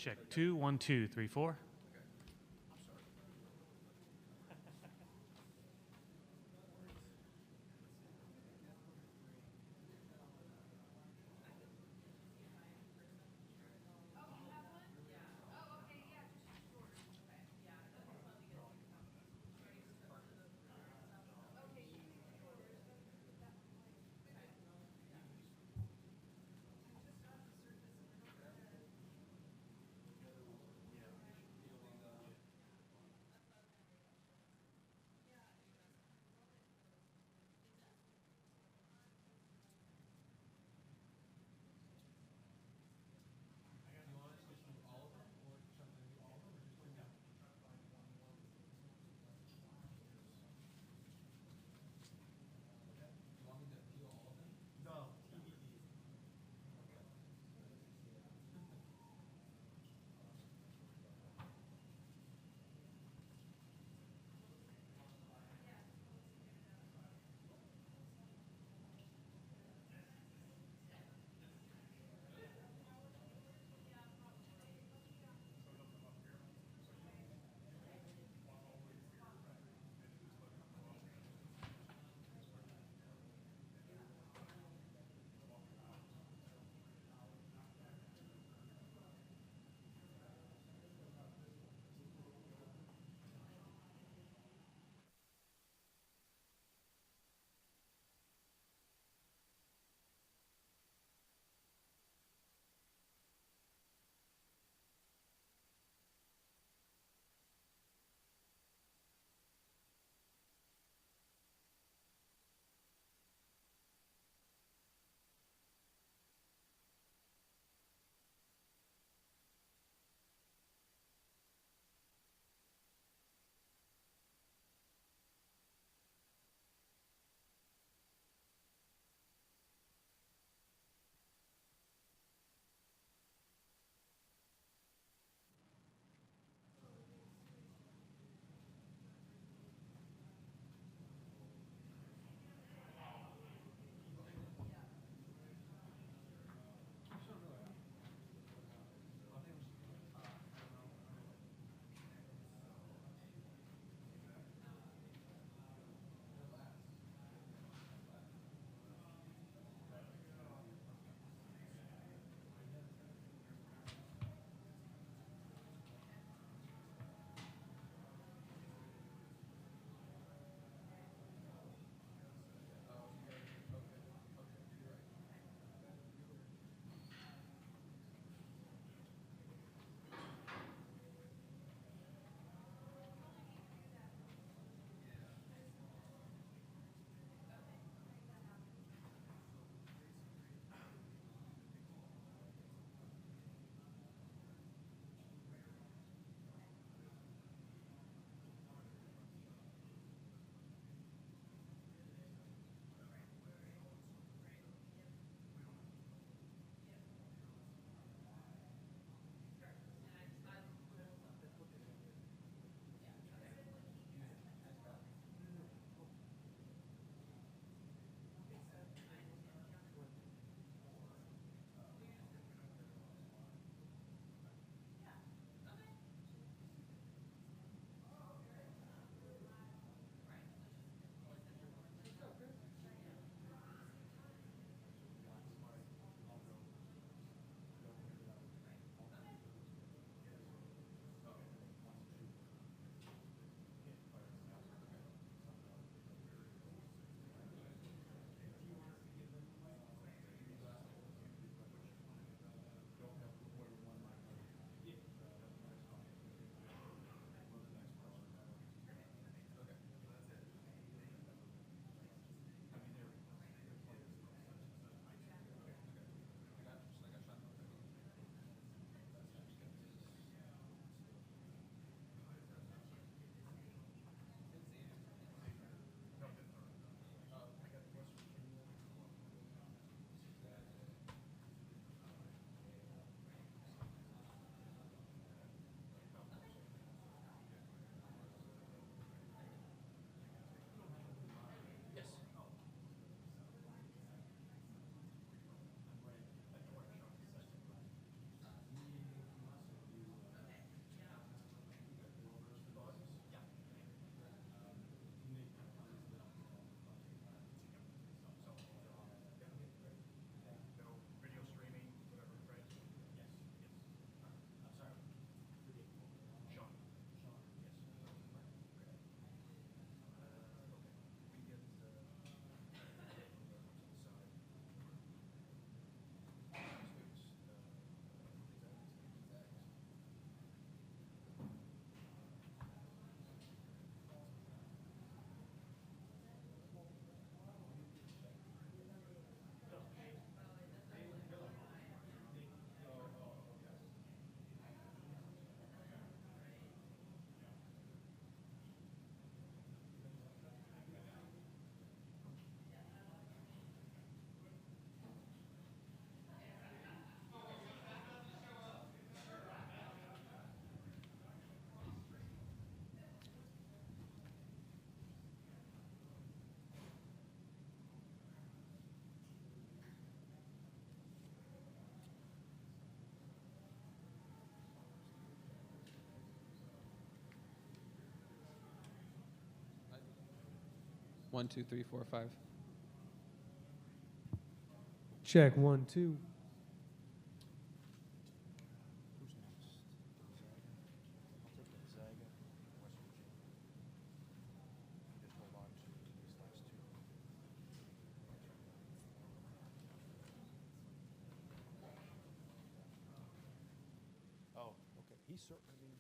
Check 2, 1, 2, 3, 4. 1, 2, 3, 4, 5. Check 1, 2. Who's next? Gonzaga? I'll take Gonzaga, West Virginia. Just hold on to these last two. Oh, okay. He's certainly, I mean,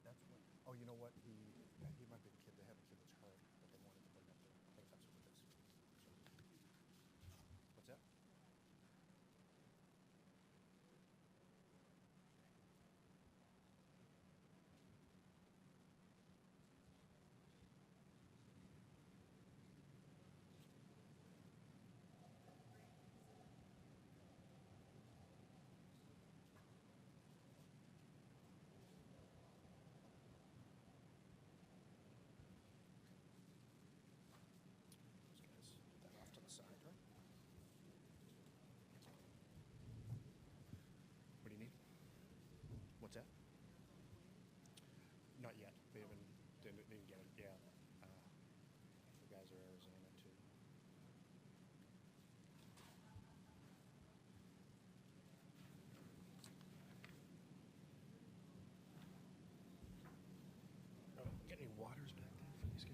that's what, oh, you know what? He might be the kid, they have a kid that's hurt, but they wanted to bring up there. I think that's what it is. So, what's that? Those guys, put that off to the side, right? What do you need? What's that? Not yet. We didn't get it. Yeah. The guys are Arizona too. Get any waters back there for these guys?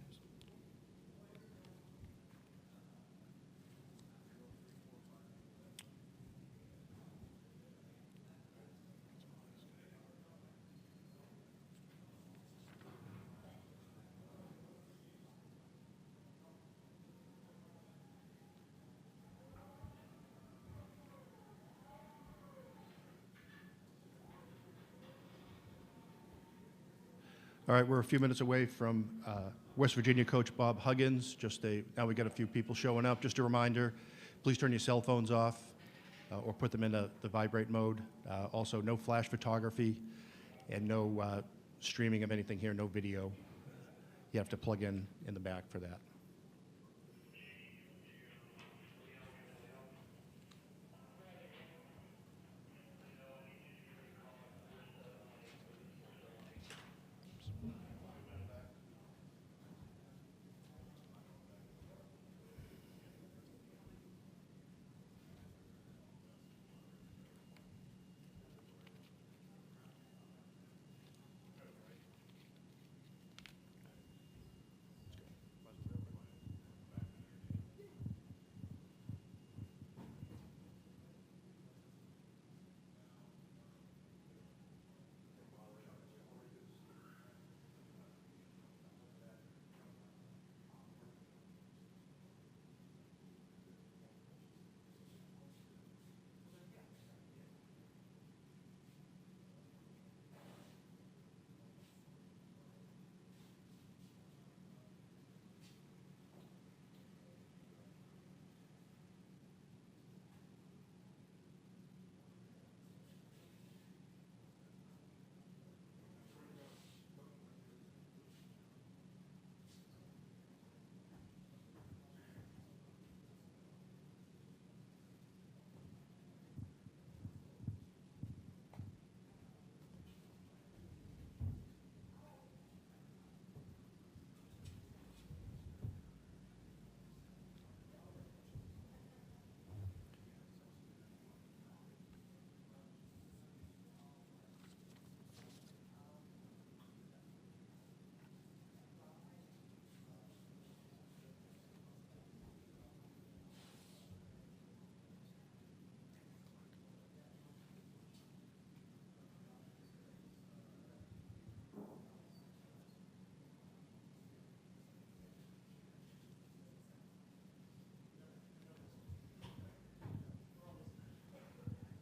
All right, we're a few minutes away from West Virginia coach Bob Huggins. Now we got a few people showing up. Just a reminder, please turn your cell phones off or put them into the vibrate mode. Also, no flash photography and no streaming of anything here, no video. You have to plug in the back for that.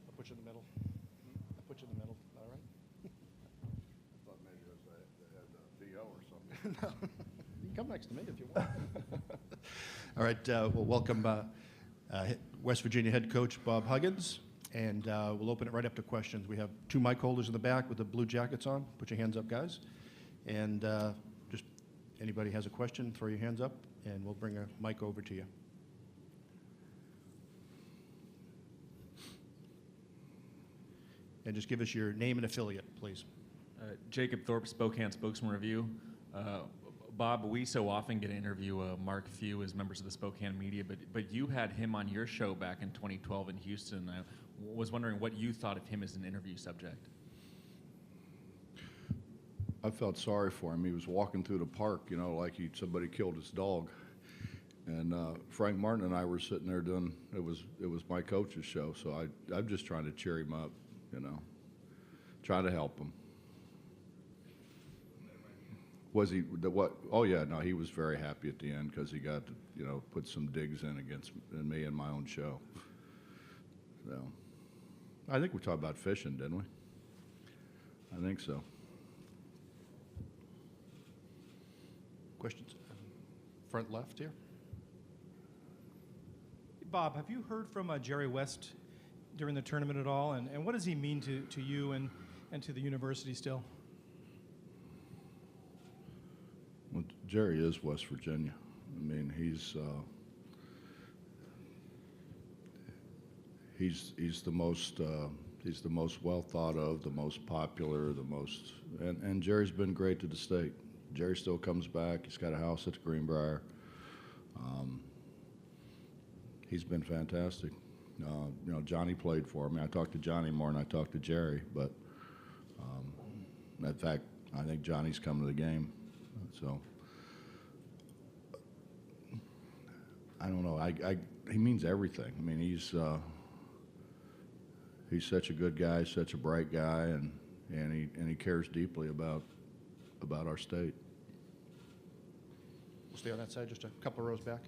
I'll put you in the middle. I'll put you in the middle. All right? I thought maybe it was they had VO or something. No. You can come next to me if you want. All right, well, welcome West Virginia head coach Bob Huggins, and we'll open it right up to questions. We have two mic holders in the back with the blue jackets on. Put your hands up, guys. And just anybody has a question, throw your hands up, and we'll bring a mic over to you. And just give us your name and affiliate, please. Jacob Thorpe, Spokane Spokesman Review. Bob, we so often get to interview Mark Few as members of the Spokane media, but you had him on your show back in 2012 in Houston. I was wondering what you thought of him as an interview subject. I felt sorry for him. He was walking through the park, you know, like somebody killed his dog. And Frank Martin and I were sitting there doing, it was my coach's show, so I'm just trying to cheer him up, you know, trying to help him. Was he, what, oh yeah, no, he was very happy at the end because he got to, you know, put some digs in against me and my own show. So, I think we talked about fishing, didn't we? I think so. Questions? Front left here. Bob, have you heard from Jerry West during the tournament at all? And what does he mean to you and to the university still? Well, Jerry is West Virginia. I mean, he's the most well thought of, the most popular, the most, and Jerry's been great to the state. Jerry still comes back. He's got a house at the Greenbrier. He's been fantastic. You know, Johnny played for me. I talked to Johnny more than I talked to Jerry, but in fact, I think Johnny's coming to the game. So I don't know. He means everything. I mean, he's such a good guy, such a bright guy, and he cares deeply about our state. We'll stay on that side, just a couple of rows back.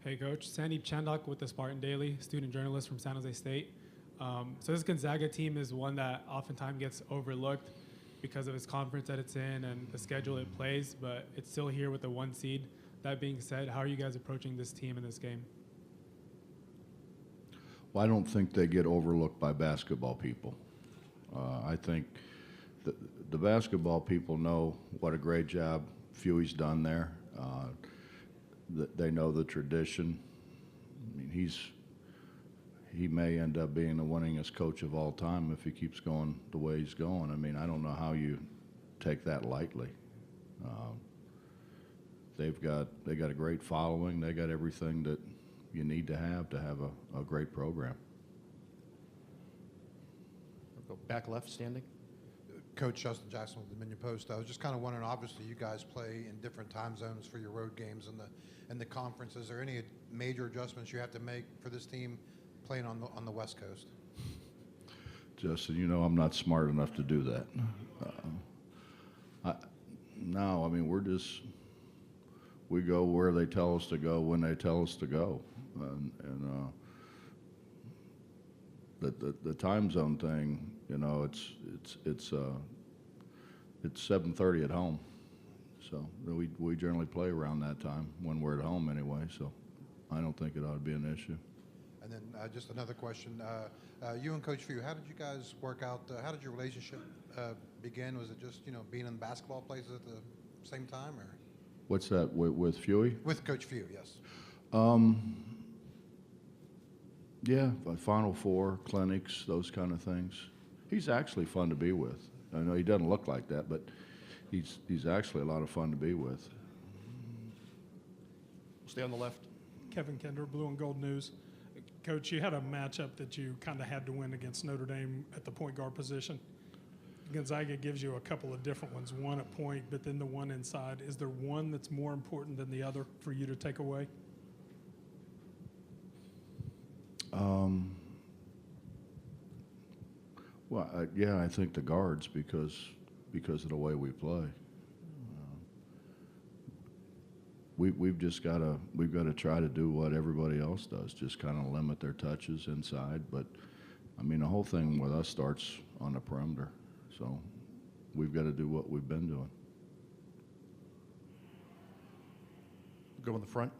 Hey, Coach. Sandeep Chandok with the Spartan Daily, student journalist from San Jose State. So this Gonzaga team is one that oftentimes gets overlooked because of its conference that it's in and the schedule it plays, but it's still here with the 1 seed. That being said, how are you guys approaching this team in this game? Well, I don't think they get overlooked by basketball people. I think the basketball people know what a great job Fewey's done there. They know the tradition. I mean, he may end up being the winningest coach of all time if he keeps going the way he's going. I mean, I don't know how you take that lightly. They got a great following. They got everything that you need to have a great program. We'll go back left, standing. Coach Justin Jackson with the Dominion Post. I was just kind of wondering, obviously you guys play in different time zones for your road games and the conference. Is there any major adjustments you have to make for this team playing on the West Coast? Justin, you know I'm not smart enough to do that. No, I mean, we go where they tell us to go when they tell us to go. The time zone thing, you know, it's 7:30 at home, so we generally play around that time when we're at home anyway. So I don't think it ought to be an issue. And then just another question: you and Coach Few, how did you guys work out? How did your relationship begin? Was it just being in basketball places at the same time, or? What's that with Fewey? With Coach Few, yes. Yeah, Final Four, clinics, those kind of things. He's actually fun to be with. I know he doesn't look like that, but he's actually a lot of fun to be with. We'll stay on the left. Kevin Kender, Blue and Gold News. Coach, you had a matchup that you kind of had to win against Notre Dame at the point guard position. Gonzaga gives you a couple of different ones, one at point, but then the one inside. Is there one that's more important than the other for you to take away? Well, yeah, I think the guards because of the way we play. We've got to try to do what everybody else does, just kind of limit their touches inside. But I mean, the whole thing with us starts on the perimeter, so we've got to do what we've been doing. Go in the front.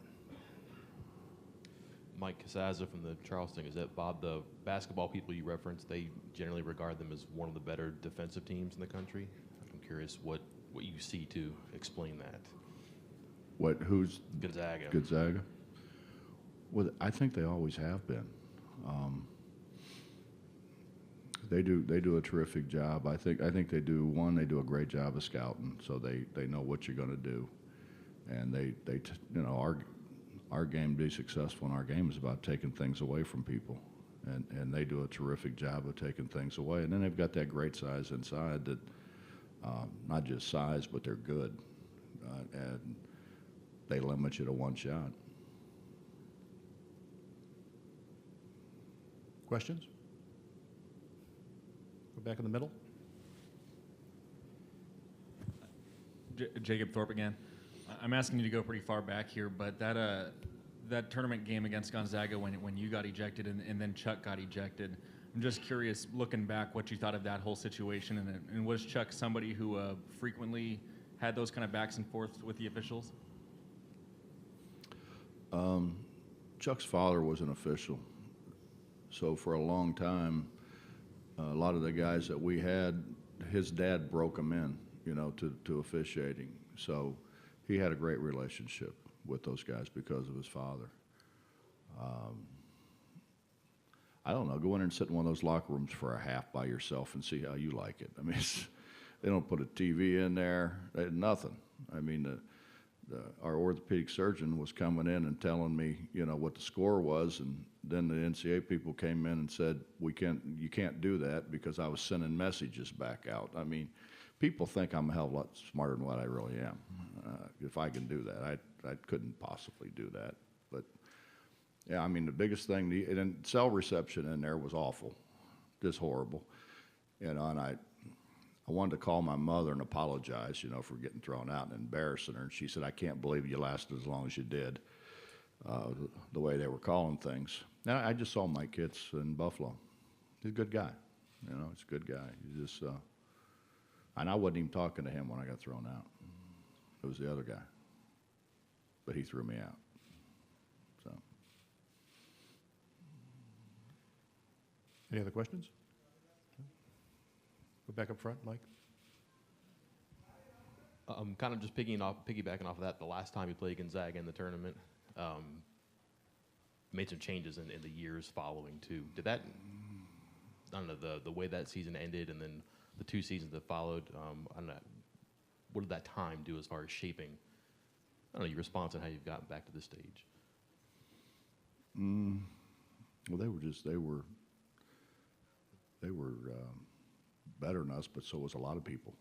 Mike Casaza from the Charleston Gazette. Bob, the basketball people you referenced, they generally regard them as one of the better defensive teams in the country. I'm curious what you see to explain that. Who's Gonzaga? Gonzaga. Well, I think they always have been. they do a terrific job. I think they do a great job of scouting, so they know what you're going to do, and you know, our game, to be successful in our game is about taking things away from people, and they do a terrific job of taking things away. And then they've got that great size inside that not just size, but they're good, and they limit you to one shot. Questions? Go back in the middle. Jacob Thorpe again. I'm asking you to go pretty far back here, but that tournament game against Gonzaga when you got ejected and then Chuck got ejected, I'm just curious, looking back, what you thought of that whole situation, and was Chuck somebody who frequently had those kind of backs and forths with the officials? Chuck's father was an official, so for a long time, a lot of the guys that we had, his dad broke them in, you know, to officiating. So he had a great relationship with those guys because of his father. I don't know, go in and sit in one of those locker rooms for a half by yourself and see how you like it. I mean, they don't put a TV in there, nothing. I mean, our orthopedic surgeon was coming in and telling me, you know, what the score was, and then the NCAA people came in and said, you can't do that, because I was sending messages back out. I mean, people think I'm a hell of a lot smarter than what I really am. If I can do that, I couldn't possibly do that. But yeah, I mean, the biggest thing, and cell reception in there was awful, just horrible. You know, and I wanted to call my mother and apologize, you know, for getting thrown out and embarrassing her. And she said, I can't believe you lasted as long as you did, the way they were calling things. And I just saw Mike Kitts in Buffalo. He's a good guy. You know, he's a good guy. He just, and I wasn't even talking to him when I got thrown out. It was the other guy. But he threw me out. So. Any other questions? Go back up front, Mike. Kind of just piggybacking off of that, the last time you played Gonzaga in the tournament, made some changes in the years following too. Did that, I don't know, the way that season ended and then the 2 seasons that followed, I don't know, what did that time do as far as shaping, I don't know, your response and how you've gotten back to this stage? Well, they were better than us, but so was a lot of people.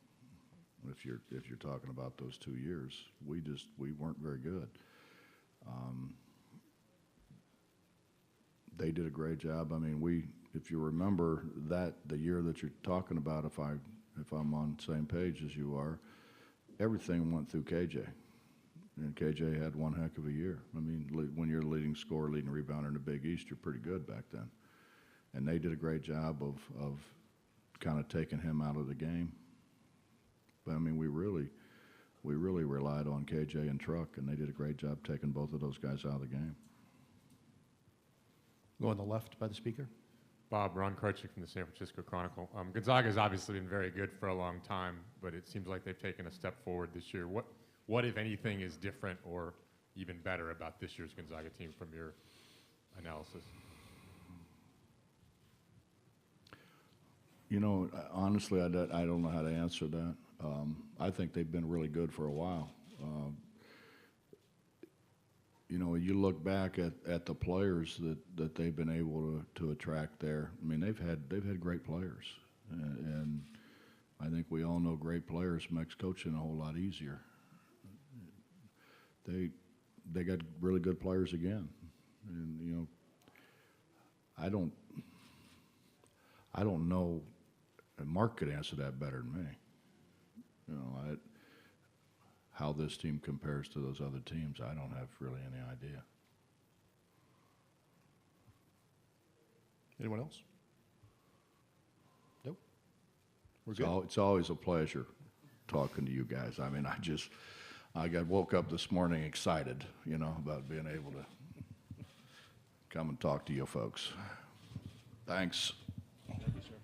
If you're talking about those 2 years, we weren't very good. They did a great job. I mean, if you remember that the year that you're talking about, if I'm on the same page as you are, everything went through KJ, and KJ had one heck of a year. I mean, when you're leading scorer, leading rebounder in the Big East, you're pretty good back then, and they did a great job of kind of taking him out of the game. But I mean, we really relied on KJ and Truck, and they did a great job taking both of those guys out of the game. Go on the left by the speaker. Bob, Ron Krochik from the San Francisco Chronicle. Gonzaga has obviously been very good for a long time, but it seems like they've taken a step forward this year. What, if anything, is different or even better about this year's Gonzaga team from your analysis? You know, honestly, I don't know how to answer that. I think they've been really good for a while. You know, you look back at the players that they've been able to attract there. I mean, they've had great players, and I think we all know great players makes coaching a whole lot easier. They got really good players again, and you know, I don't know, and Mark could answer that better than me. You know, how this team compares to those other teams, I don't have really any idea. Anyone else? Nope. We're good. It's always a pleasure talking to you guys. I mean, I woke up this morning excited, you know, about being able to come and talk to you folks. Thanks. Thank you, sir.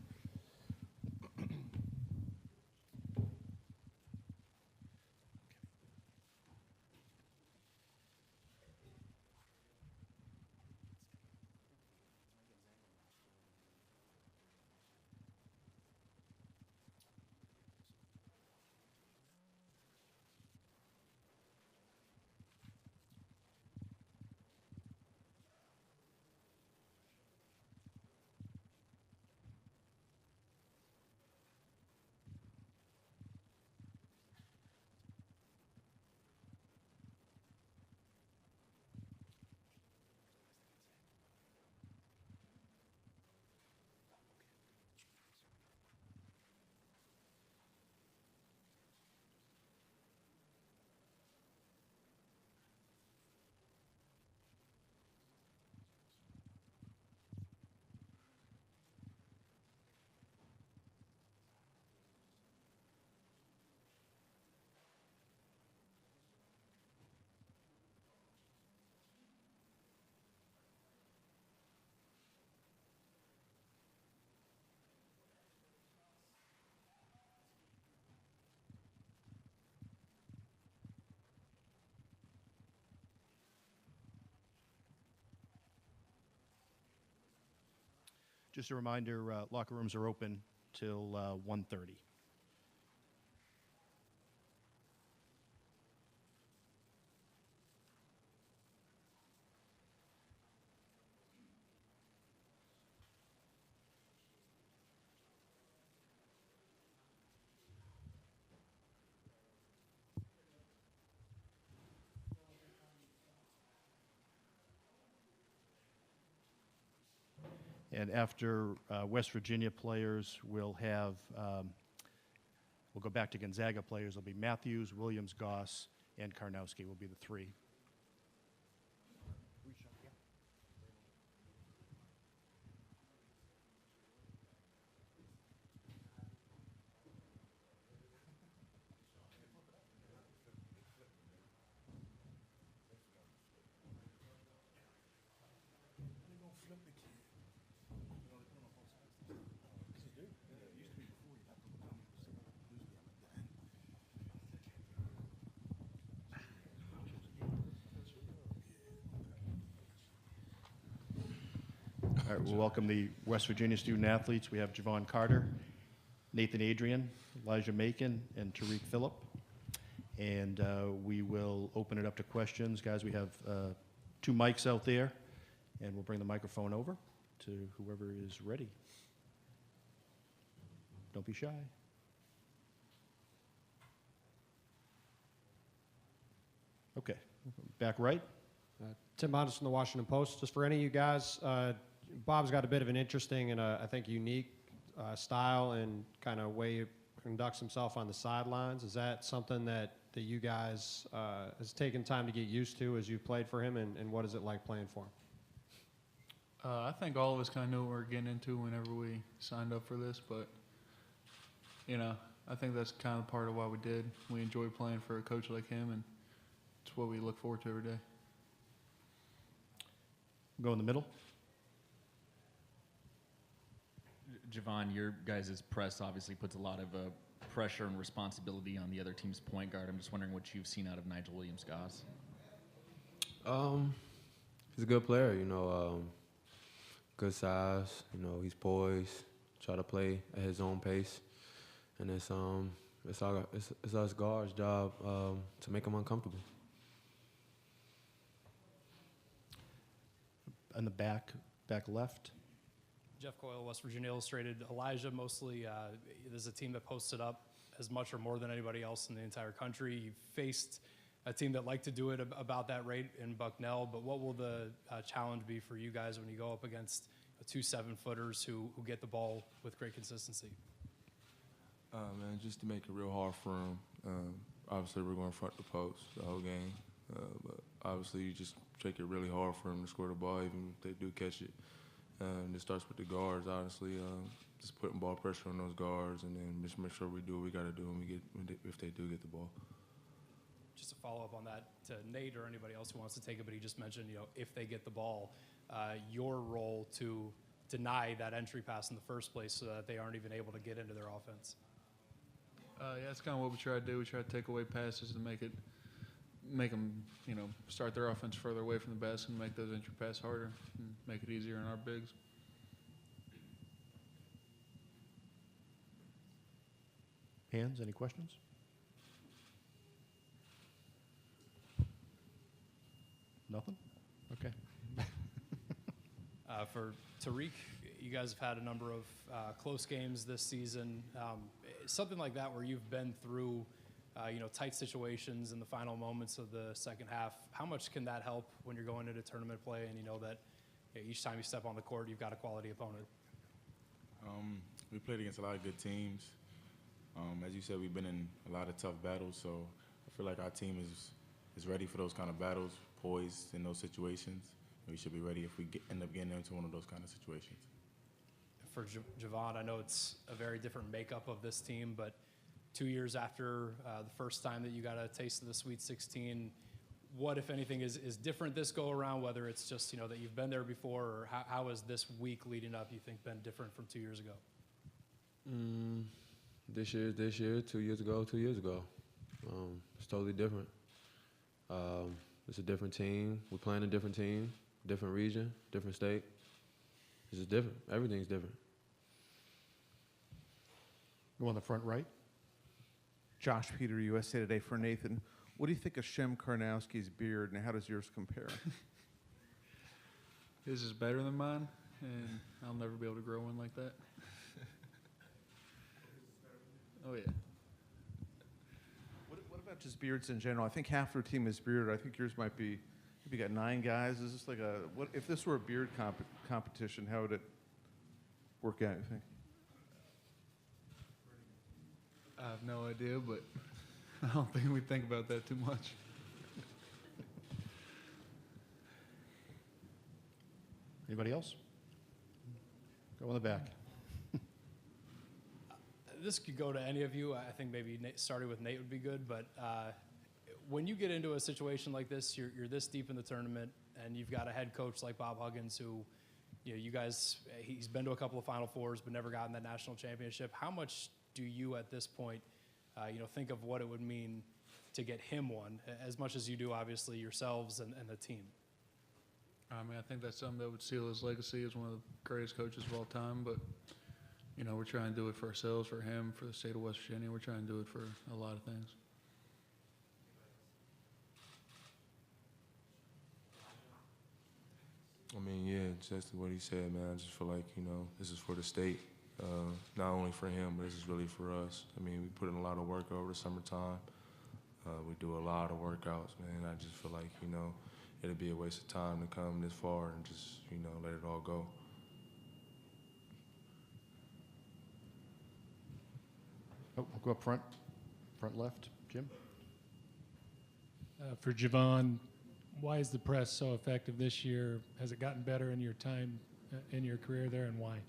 Just a reminder, locker rooms are open till 1:30. And after West Virginia players, we'll go back to Gonzaga players. It'll be Matthews, Williams, Goss, and Karnowski will be the three. All right, we'll welcome the West Virginia student athletes. We have Javon Carter, Nathan Adrian, Elijah Macon, and Tariq Phillip. And we will open it up to questions. Guys, we have 2 mics out there, and we'll bring the microphone over to whoever is ready. Don't be shy. Okay, back right. Tim Bondas from the Washington Post. Just for any of you guys, Bob's got a bit of an interesting and I think unique style and kind of way he conducts himself on the sidelines. Is that something that you guys has taken time to get used to as you've played for him, and what is it like playing for him? I think all of us kind of knew what we were getting into whenever we signed up for this, but, you know, I think that's kind of part of why we did. We enjoy playing for a coach like him, and it's what we look forward to every day. Go in the middle. Javon, your guys' press obviously puts a lot of pressure and responsibility on the other team's point guard. I'm just wondering what you've seen out of Nigel Williams-Goss. He's a good player, you know, good size, you know, he's poised, try to play at his own pace. And it's us guards' job to make him uncomfortable. In the back left. Jeff Coyle, West Virginia Illustrated. Elijah, mostly, there's a team that posted up as much or more than anybody else in the entire country. You've faced a team that like to do it about that rate in Bucknell, but what will the challenge be for you guys when you go up against 2 7-footers who get the ball with great consistency? Man, just to make it real hard for them. Obviously, we're going to front the post the whole game, but obviously you just make it really hard for them to score the ball, even if they do catch it. And it starts with the guards, honestly. Just putting ball pressure on those guards, and then just make sure we do what we got to do if they do get the ball. Just to follow up on that, to Nate or anybody else who wants to take it, but he just mentioned, you know, if they get the ball, your role to deny that entry pass in the first place so that they aren't even able to get into their offense. Yeah, that's kind of what we try to do. We try to take away passes and make them, you know, start their offense further away from the basket and make those entry passes harder and make it easier on our bigs. Hands, any questions? Nothing? Okay. For Tariq, you guys have had a number of close games this season. Something like that where you've been through you know, tight situations in the final moments of the second half. How much can that help when you're going into tournament play and you know that each time you step on the court, you've got a quality opponent? We played against a lot of good teams. As you said, we've been in a lot of tough battles, so I feel like our team is ready for those kind of battles, poised in those situations. We should be ready if we end up getting into one of those kind of situations. For Javon, I know it's a very different makeup of this team, but 2 years after the first time that you got a taste of the Sweet 16, what, if anything, is different this go around, whether it's just, you know, that you've been there before, or how has this week leading up, you think, been different from 2 years ago? This year, 2 years ago. It's totally different. It's a different team. We're playing a different team, different region, different state. it's just different. Everything's different. Go on the front right. Josh Peter, USA Today for Nathan. What do you think of Shem Karnowski's beard, and how does yours compare? His is better than mine, and I'll never be able to grow one like that. Oh, yeah. What about just beards in general? I think half your team is bearded. I think yours might be, you got 9 guys. Is this like a, what if this were a beard competition, how would it work out, you think? I have no idea, but I don't think we think about that too much. Anybody else? Go in the back. This could go to any of you. I think maybe starting with Nate would be good. But when you get into a situation like this, you're this deep in the tournament, and you've got a head coach like Bob Huggins who, you guys, he's been to a couple of Final Fours but never gotten that national championship. How much do you at this point, think of what it would mean to get him one, as much as you do, obviously, yourselves and the team? I mean, I think that's something that would seal his legacy as one of the greatest coaches of all time. But, we're trying to do it for ourselves, for him, for the state of West Virginia. We're trying to do it for a lot of things. I mean, yeah, just what he said, man. I just feel like, this is for the state. Not only for him, but this is really for us. I mean, we put in a lot of work over the summertime. We do a lot of workouts, man. I just feel like, it'd be a waste of time to come this far and just, let it all go. Oh, we'll go up front. Front left. Jim? For Javon, why is the press so effective this year? Has it gotten better in your time in your career there, and why?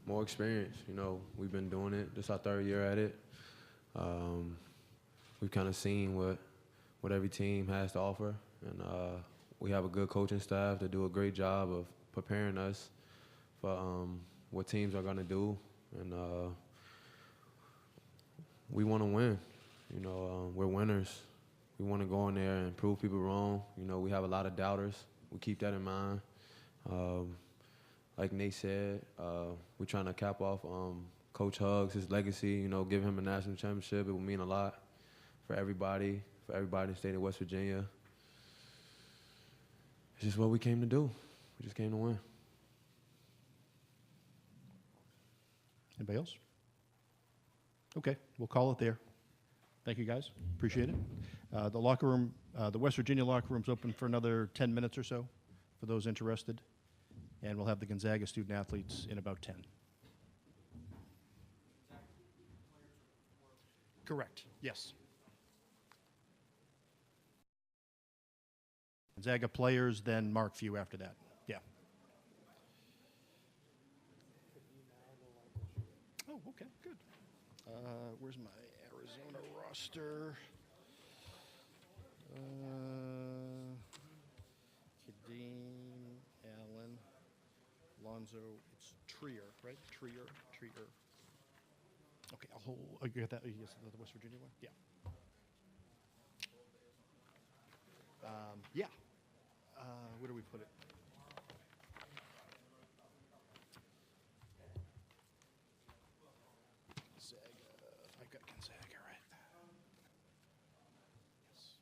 More experience. We've been doing it. This is our 3rd year at it. We've kind of seen what every team has to offer, and we have a good coaching staff that do a great job of preparing us for what teams are going to do, and we want to win. We're winners. We want to go in there and prove people wrong. We have a lot of doubters. We keep that in mind. Like Nate said, we're trying to cap off Coach Huggs, his legacy, give him a national championship. It would mean a lot for everybody in the state of West Virginia. It's just what we came to do. We just came to win. Anybody else? Okay, we'll call it there. Thank you, guys. Appreciate it. The locker room, the West Virginia locker room's open for another 10 minutes or so for those interested. And we'll have the Gonzaga student athletes in about 10. Correct, yes. Gonzaga players, then Mark Few after that. Yeah. Oh, okay, good. Where's my Arizona roster? Kadeem, Allen, Lonzo, it's Trier, right? Trier. Okay, I'll hold. Oh, you got that? Yes, the West Virginia one? Yeah. Yeah. Where do we put it? Gonzaga. I've got Gonzaga, right? Yes.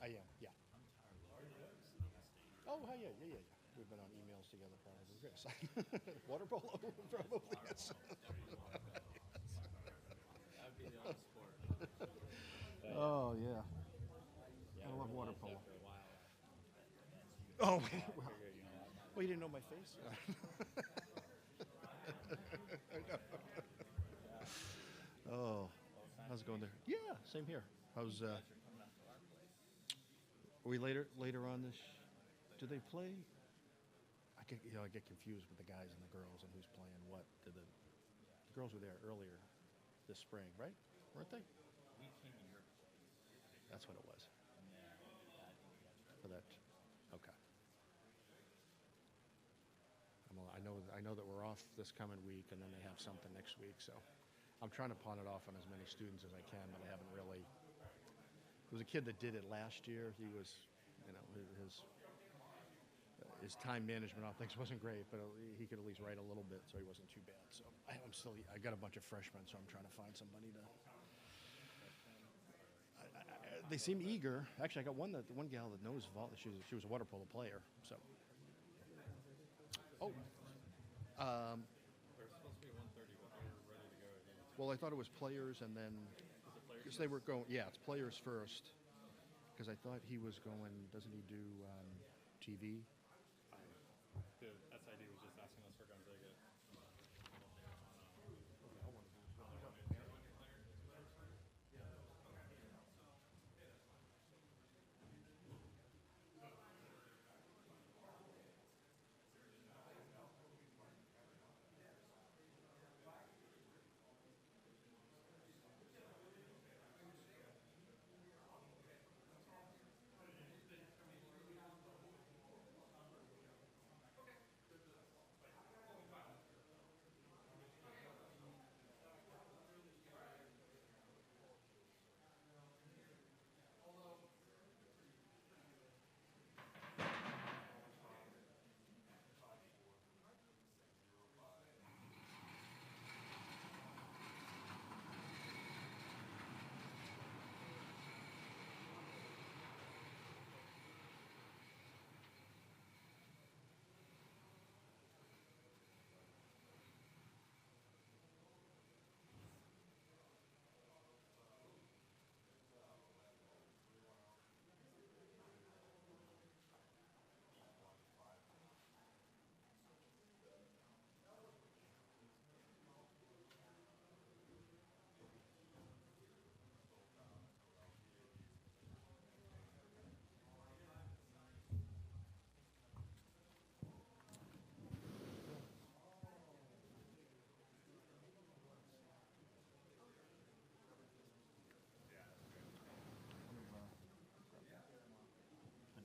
I am, yeah. Oh, hi, yeah. We've been on emails together probably. Yes. Water polo, probably, yes. Oh, yeah. I love water polo. Oh, well, you didn't know my face? I know. Oh, how's it going there? Yeah, same here. How's, are we later on this? Do they play? I get confused with the guys and the girls and who's playing what. The girls were there earlier this spring, right? Weren't they? That's what it was. For that, okay. I know that we're off this coming week, and then they have something next week. So I'm trying to pawn it off on as many students as I can, but I haven't really. There was a kid that did it last year. He was, his time management on things wasn't great, but he could at least write a little bit, so he wasn't too bad. So I got a bunch of freshmen, so I'm trying to find somebody to. They seem eager. Actually, I got one gal that knows she was a water polo player. So. Oh. They're supposed to be 1:30, but they're ready to go again. Well, I thought it was players and then. Because they were going. Yeah, it's players first. Because I thought he was going. Doesn't he do TV? The SID was just asking us for Gonzaga.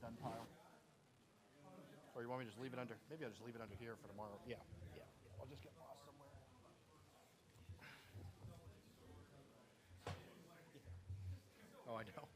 Done pile. Or you want me to just leave it under? Maybe I'll just leave it under here for tomorrow. Yeah. I'll just get lost somewhere. Oh, I know.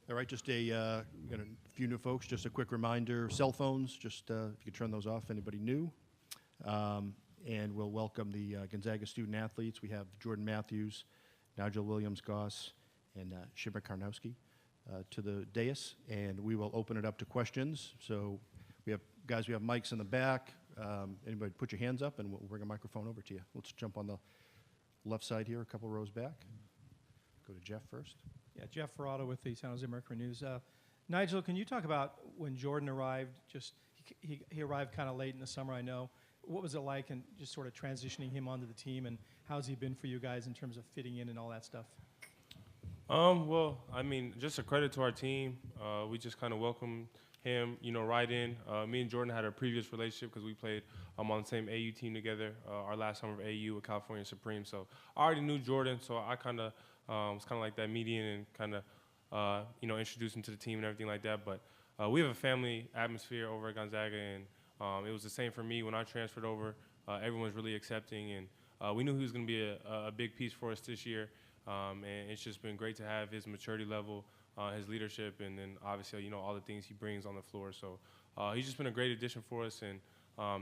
All right, just we got a few new folks. Just a quick reminder: cell phones. Just if you could turn those off. Anybody new? And we'll welcome the Gonzaga student athletes. We have Jordan Matthews, Nigel Williams-Goss, and Shimmer Karnowski to the dais, and we will open it up to questions. So we have mics in the back. Anybody put your hands up, and we'll bring a microphone over to you. Let's jump on the left side here, a couple rows back. Go to Jeff first. Yeah, Jeff Ferrado with the San Jose Mercury News. Nigel, can you talk about when Jordan arrived? He arrived kind of late in the summer, I know. What was it like, and just sort of transitioning him onto the team, and how's he been for you guys in terms of fitting in and all that stuff? Well, I mean, just a credit to our team. We just kind of welcomed him, right in. Me and Jordan had a previous relationship because we played on the same AU team together our last summer of AU with California Supreme. So I already knew Jordan, so I kind of was kind of like that median and kind of, introduced him to the team and everything like that. But we have a family atmosphere over at Gonzaga, and it was the same for me when I transferred over. Everyone's really accepting, and we knew he was going to be a big piece for us this year. And it's just been great to have his maturity level, his leadership, and then obviously, all the things he brings on the floor. So he's just been a great addition for us, and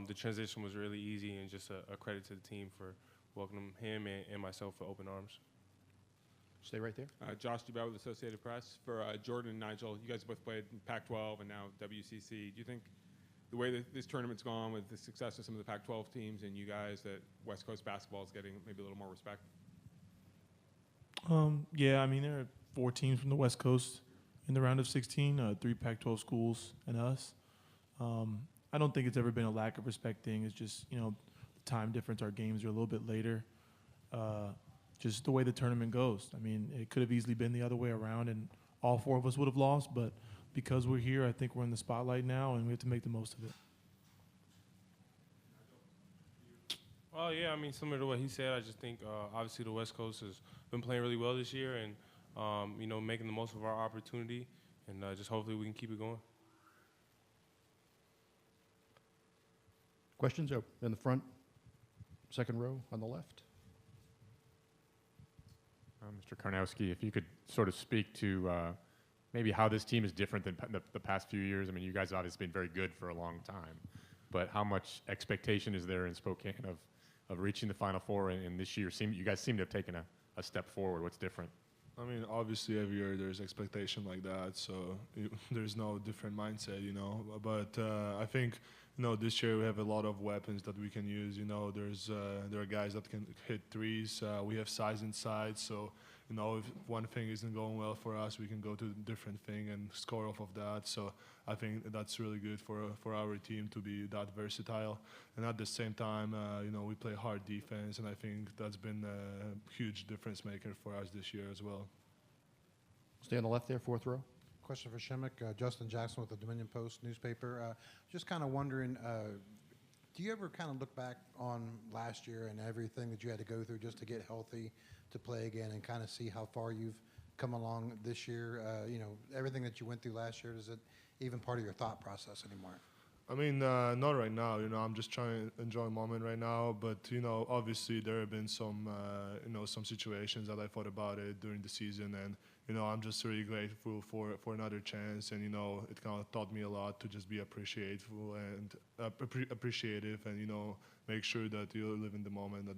the transition was really easy, and just a credit to the team for welcoming him and myself with open arms. Stay right there. Josh Dubois with Associated Press. For Jordan and Nigel, you guys both played in Pac-12 and now WCC. Do you think the way that this tournament's gone with the success of some of the Pac-12 teams and you guys, that West Coast basketball is getting maybe a little more respect? Yeah, I mean, there are 4 teams from the West Coast in the round of 16, 3 Pac-12 schools and us. I don't think it's ever been a lack of respect thing. It's just, the time difference. Our games are a little bit later. Just the way the tournament goes. I mean, it could have easily been the other way around, and all 4 of us would have lost. But because we're here, I think we're in the spotlight now, and we have to make the most of it. Oh, yeah, I mean, similar to what he said, I just think obviously the West Coast has been playing really well this year, and, making the most of our opportunity, and just hopefully we can keep it going. Questions? Oh, in the front, second row on the left. Mr. Karnowski, if you could sort of speak to maybe how this team is different than the past few years. I mean, you guys have obviously been very good for a long time, but how much expectation is there in Spokane of reaching the Final Four? And this year, you guys seem to have taken a step forward. What's different? I mean, obviously every year there's expectation like that, so there's no different mindset, But I think, this year we have a lot of weapons that we can use. There are guys that can hit threes. We have size inside, so if one thing isn't going well for us, we can go to a different thing and score off of that. So I think that's really good for our team to be that versatile. And at the same time, we play hard defense, and I think that's been a huge difference maker for us this year as well. Stay on the left there, fourth row. Question for Shimmick. Justin Jackson with the Dominion Post newspaper. Just kind of wondering, do you ever kind of look back on last year and everything that you had to go through just to get healthy, to play again, and kind of see how far you've come along this year? Everything that you went through last year, is it even part of your thought process anymore? I mean, not right now. I'm just trying to enjoy the moment right now. But obviously there have been some, some situations that I thought about it during the season, and I'm just really grateful for another chance. And it kind of taught me a lot to just be appreciative and make sure that you live in the moment, that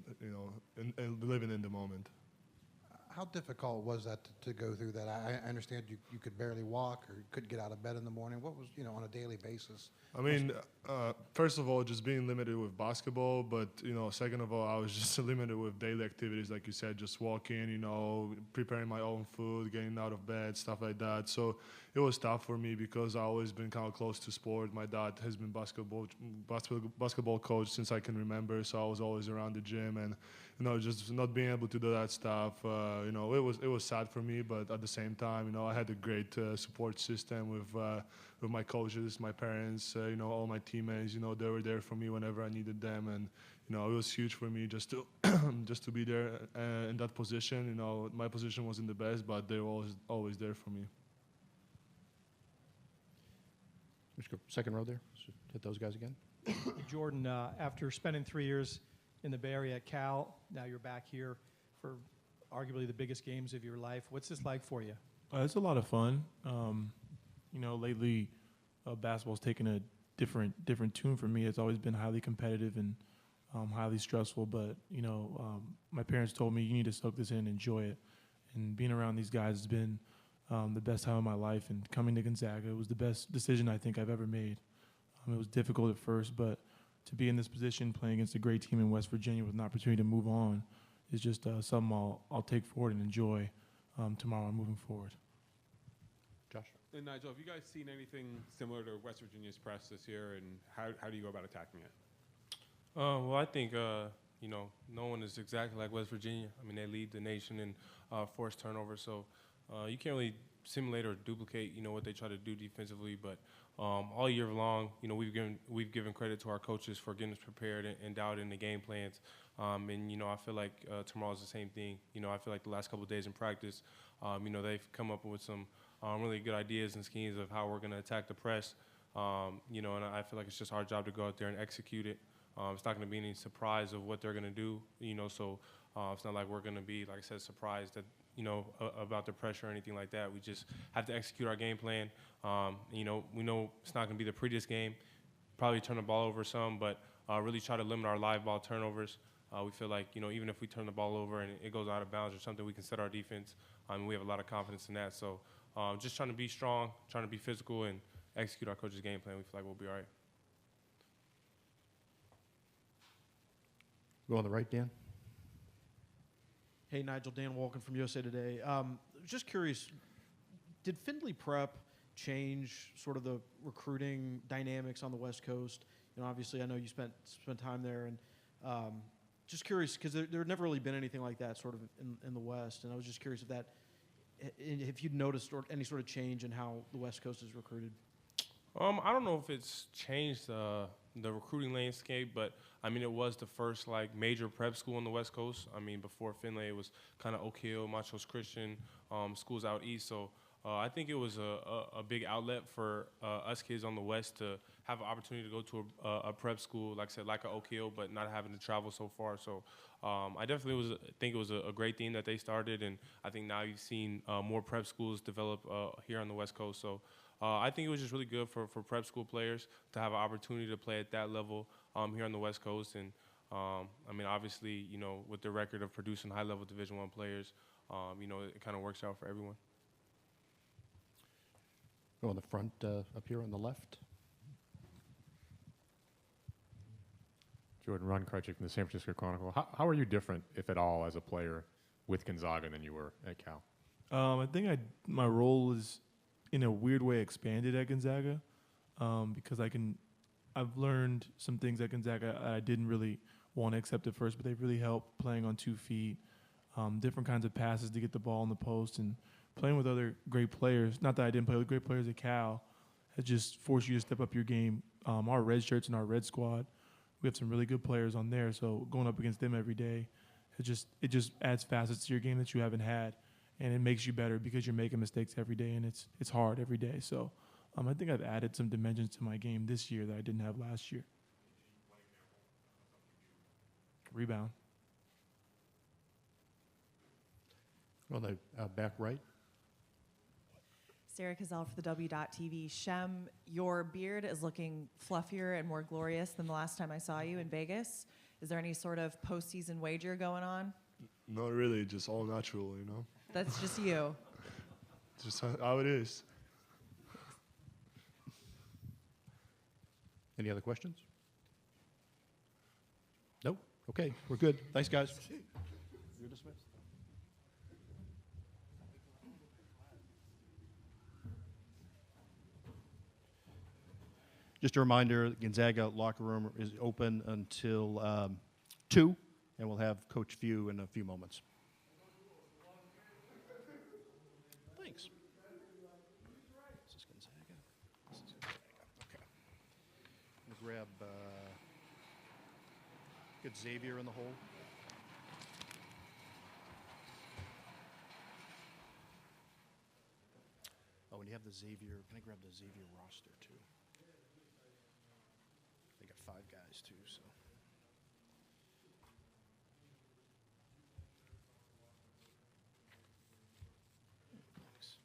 and living in the moment. How difficult was that to go through that? I understand you could barely walk or couldn't get out of bed in the morning. What was, on a daily basis? I mean, first of all, just being limited with basketball, but, second of all, I was just limited with daily activities, like you said, just walking, preparing my own food, getting out of bed, stuff like that. So it was tough for me because I've always been kind of close to sport. My dad has been basketball coach since I can remember, so I was always around the gym, and, just not being able to do that stuff, it was sad for me, but at the same time, I had a great support system with my coaches, my parents, all my teammates. They were there for me whenever I needed them, and it was huge for me just to just to be there in that position. My position wasn't the best, but they were always there for me. Let's go second row there. Hit those guys again. Jordan, after spending 3 years in the Bay Area at Cal, now you're back here for arguably the biggest games of your life. What's this like for you? It's a lot of fun. Lately, basketball's taken a different tune for me. It's always been highly competitive and highly stressful. But my parents told me you need to soak this in and enjoy it. And being around these guys has been the best time of my life. And coming to Gonzaga, it was the best decision I think I've ever made. It was difficult at first, but to be in this position, playing against a great team in West Virginia with an opportunity to move on, is just something I'll take forward and enjoy tomorrow and moving forward. Josh? And Nigel, have you guys seen anything similar to West Virginia's press this year, and how do you go about attacking it? Well, I think, no one is exactly like West Virginia. I mean, they lead the nation in forced turnovers, so you can't really simulate or duplicate, what they try to do defensively. But all year long, we've given credit to our coaches for getting us prepared and dialed in the game plans. And I feel like tomorrow's the same thing. I feel like the last couple of days in practice, they've come up with some really good ideas and schemes of how we're going to attack the press. And I feel like it's just our job to go out there and execute it. It's not going to be any surprise of what they're going to do, so it's not like we're going to be, like I said, surprised that, about the pressure or anything like that. We just have to execute our game plan. We know it's not going to be the prettiest game, probably turn the ball over some, but really try to limit our live ball turnovers. We feel like, even if we turn the ball over and it goes out of bounds or something, we can set our defense. We have a lot of confidence in that. So just trying to be strong, trying to be physical, and execute our coach's game plan. We feel like we'll be all right. Go on the right, Dan. Hey, Nigel, Dan Walken from USA Today. Just curious, did Findlay Prep change sort of the recruiting dynamics on the West Coast? Obviously, I know you spent time there, and just curious because there had never really been anything like that sort of in the West, and I was just curious if you'd noticed any sort of change in how the West Coast is recruited. I don't know if it's changed the recruiting landscape, but it was the first major prep school on the West Coast. Before Findlay, it was kind of Oak Hill, Montrose Christian, schools out east. So I think it was a big outlet for us kids on the West to have an opportunity to go to a prep school, like I said, like an Oak Hill, but not having to travel so far. So I definitely think it was a great thing that they started, and I think now you've seen more prep schools develop here on the West Coast. So I think it was just really good for prep school players to have an opportunity to play at that level here on the West Coast. And obviously, with the record of producing high-level Division I players, it kind of works out for everyone. Go on the front up here on the left. Jordan Runkrutchik from the San Francisco Chronicle. How are you different, if at all, as a player with Gonzaga than you were at Cal? I think my role is, in a weird way, expanded at Gonzaga because I've learned some things at Gonzaga I didn't really want to accept at first, but they really helped playing on 2 feet, different kinds of passes to get the ball in the post, and playing with other great players. Not that I didn't play with great players at Cal, has just forced you to step up your game. Our red shirts and our red squad, we have some really good players on there, so going up against them every day, it just adds facets to your game that you haven't had. And it makes you better because you're making mistakes every day, and it's hard every day. So I think I've added some dimensions to my game this year that I didn't have last year. Rebound. On the back right. Sarah Cazell for the W.TV. Shem, your beard is looking fluffier and more glorious than the last time I saw you in Vegas. Is there any sort of postseason wager going on? Not really, just all natural, That's just you. Just how it is. Any other questions? Nope. Okay, we're good. Thanks, guys. You're dismissed. Just a reminder, Gonzaga locker room is open until 2, and we'll have Coach Few in a few moments. Thanks. This is Gonzaga. This is Gonzaga. Okay. I'm gonna grab get Xavier in the hole. Oh, and you have the Xavier. Can I grab the Xavier roster too? They got 5 guys too, so. Thanks.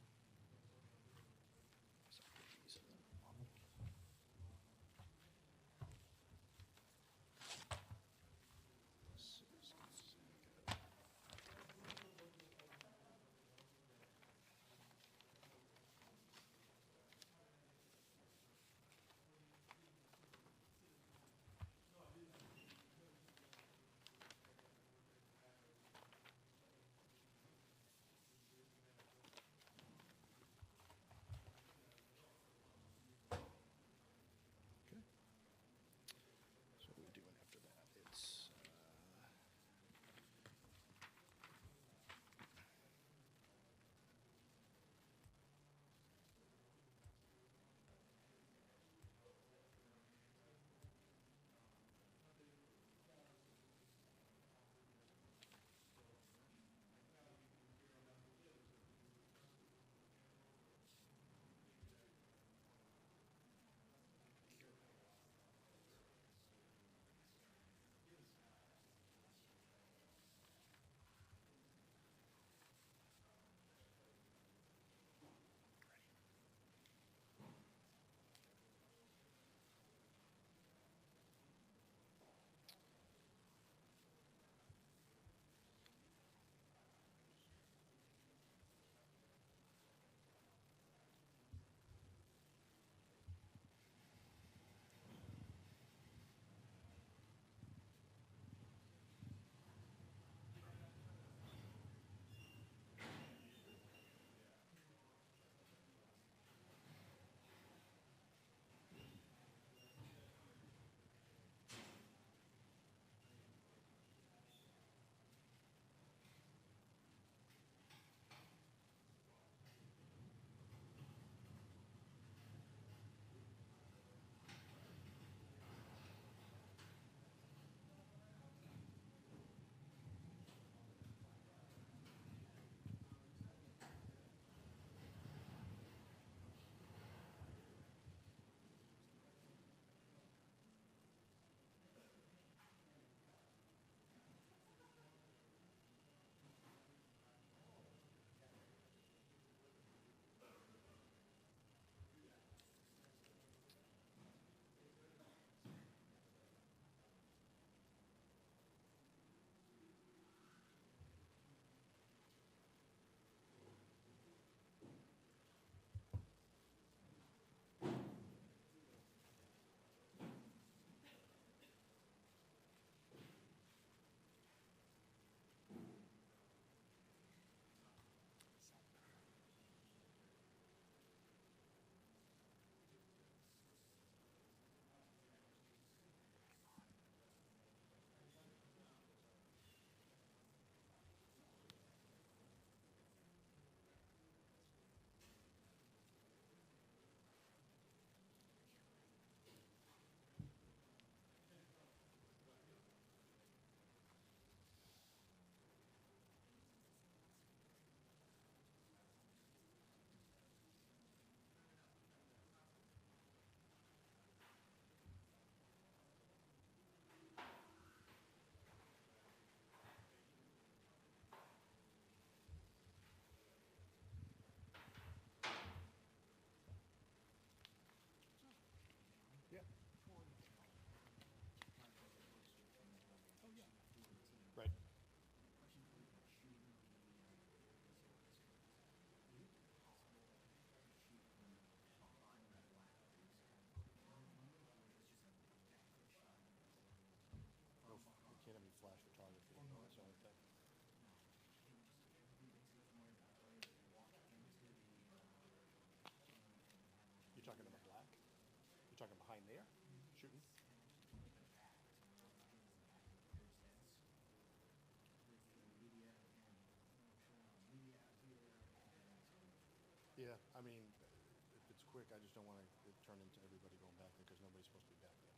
quick. I just don't want to turn into everybody going back there because nobody's supposed to be back there.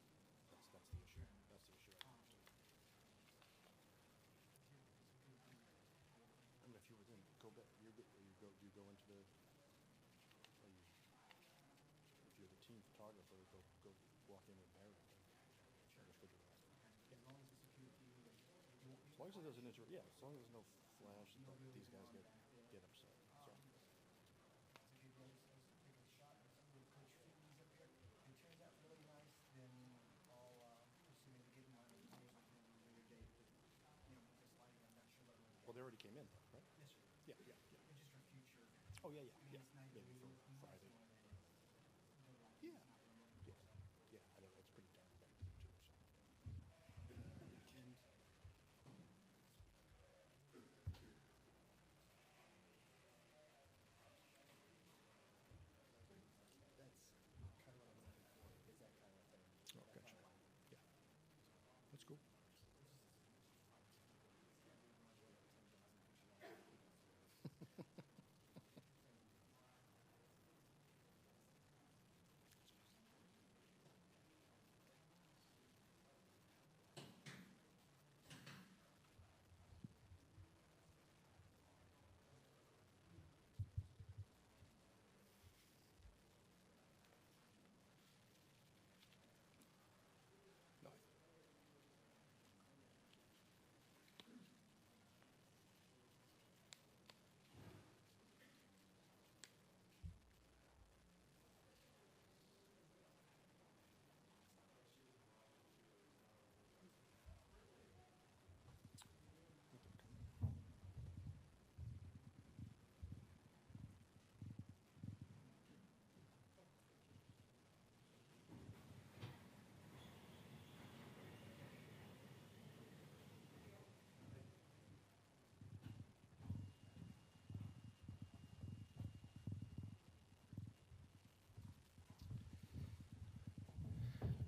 That's the issue. That's the issue. I mean, if you were then go back, you go into the. If you're the team photographer, go walk in with Barry. As long as it doesn't yeah. As long as there's no flash, these guys get upset. So. Well, they already came in, though, right? Yes, sir. Yeah, yeah, yeah. Just for future. Oh, yeah, yeah, yeah. Maybe for Friday. Yeah, yeah, yeah. I know it's pretty dark back there, too. So. Oh, gotcha. Yeah. That's cool.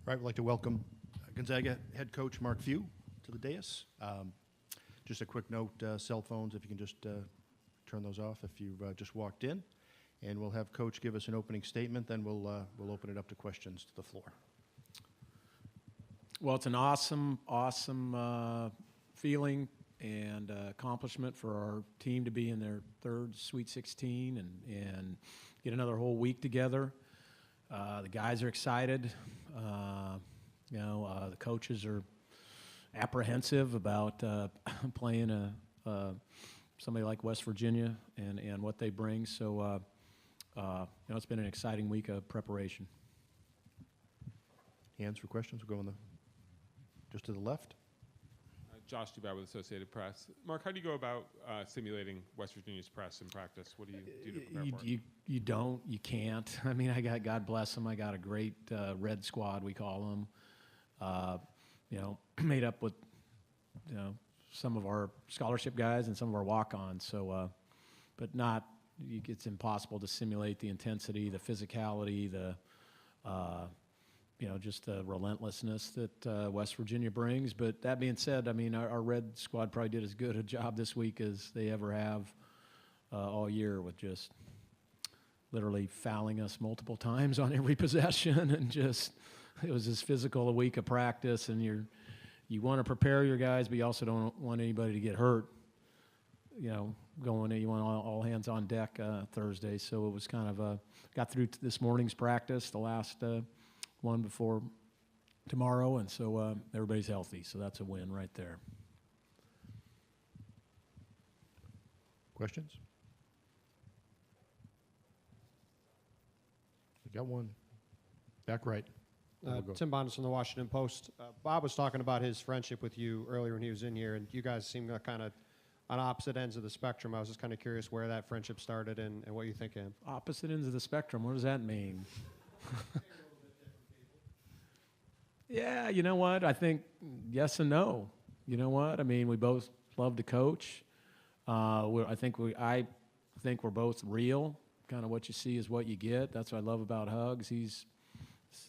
All right, we'd like to welcome Gonzaga head coach Mark Few to the dais. Just a quick note, cell phones, if you can just turn those off if you just walked in. And we'll have Coach give us an opening statement, then we'll open it up to questions to the floor. Well, it's an awesome feeling and accomplishment for our team to be in their third Sweet 16 and get another whole week together. The guys are excited. The coaches are apprehensive about playing somebody like West Virginia and what they bring. So, it's been an exciting week of preparation. Hands for questions. We'll go just to the left. Josh Dubois with Associated Press. Mark, how do you go about simulating West Virginia's press in practice? What do you do to prepare for it? You don't. You can't. I mean, God bless them. I got a great red squad, we call them, made up with, some of our scholarship guys and some of our walk-ons. So, but it's impossible to simulate the intensity, the physicality, just the relentlessness that West Virginia brings. But that being said, I mean, our red squad probably did as good a job this week as they ever have all year, with just literally fouling us multiple times on every possession, and it was as physical a week of practice. And you want to prepare your guys, but you also don't want anybody to get hurt. You want all hands on deck Thursday. So it was kind of got through to this morning's practice, the last one before tomorrow, and so everybody's healthy, so that's a win right there. Questions? We got one. Back right. Tim Bondas from the Washington Post. Bob was talking about his friendship with you earlier when he was in here, and you guys seem kind of on opposite ends of the spectrum. I was just kind of curious where that friendship started and what you think of him. Opposite ends of the spectrum, what does that mean? Yeah, you know what? I think yes and no. You know what? I mean, we both love to coach. I think we're both real. Kind of what you see is what you get. That's what I love about Hugs.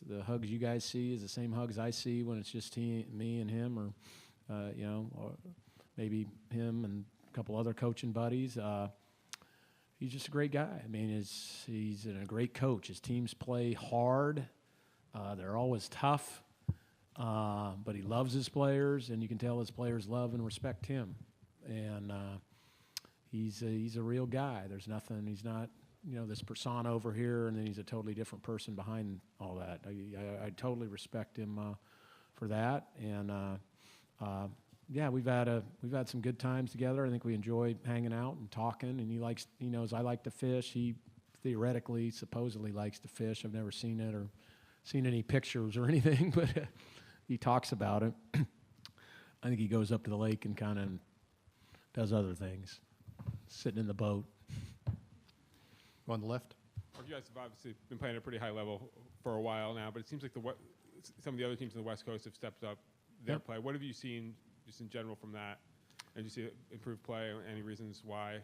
The Hugs you guys see is the same Hugs I see when it's just me and him, or maybe him and a couple other coaching buddies. he's just a great guy. I mean, he's a great coach. His teams play hard. They're always tough, but he loves his players, and you can tell his players love and respect him. And he's a real guy. There's nothing. He's not, this persona over here, and then he's a totally different person behind all that. I totally respect him for that. And yeah, we've had some good times together. I think we enjoy hanging out and talking. And he knows I like to fish. He theoretically, supposedly likes to fish. I've never seen it or seen any pictures or anything, but he talks about it. I think he goes up to the lake and kind of does other things, sitting in the boat. Go on the left. Well, you guys have obviously been playing at a pretty high level for a while now, but it seems like some of the other teams in the West Coast have stepped up their play. What have you seen just in general from that? And do you see improved play? Any reasons why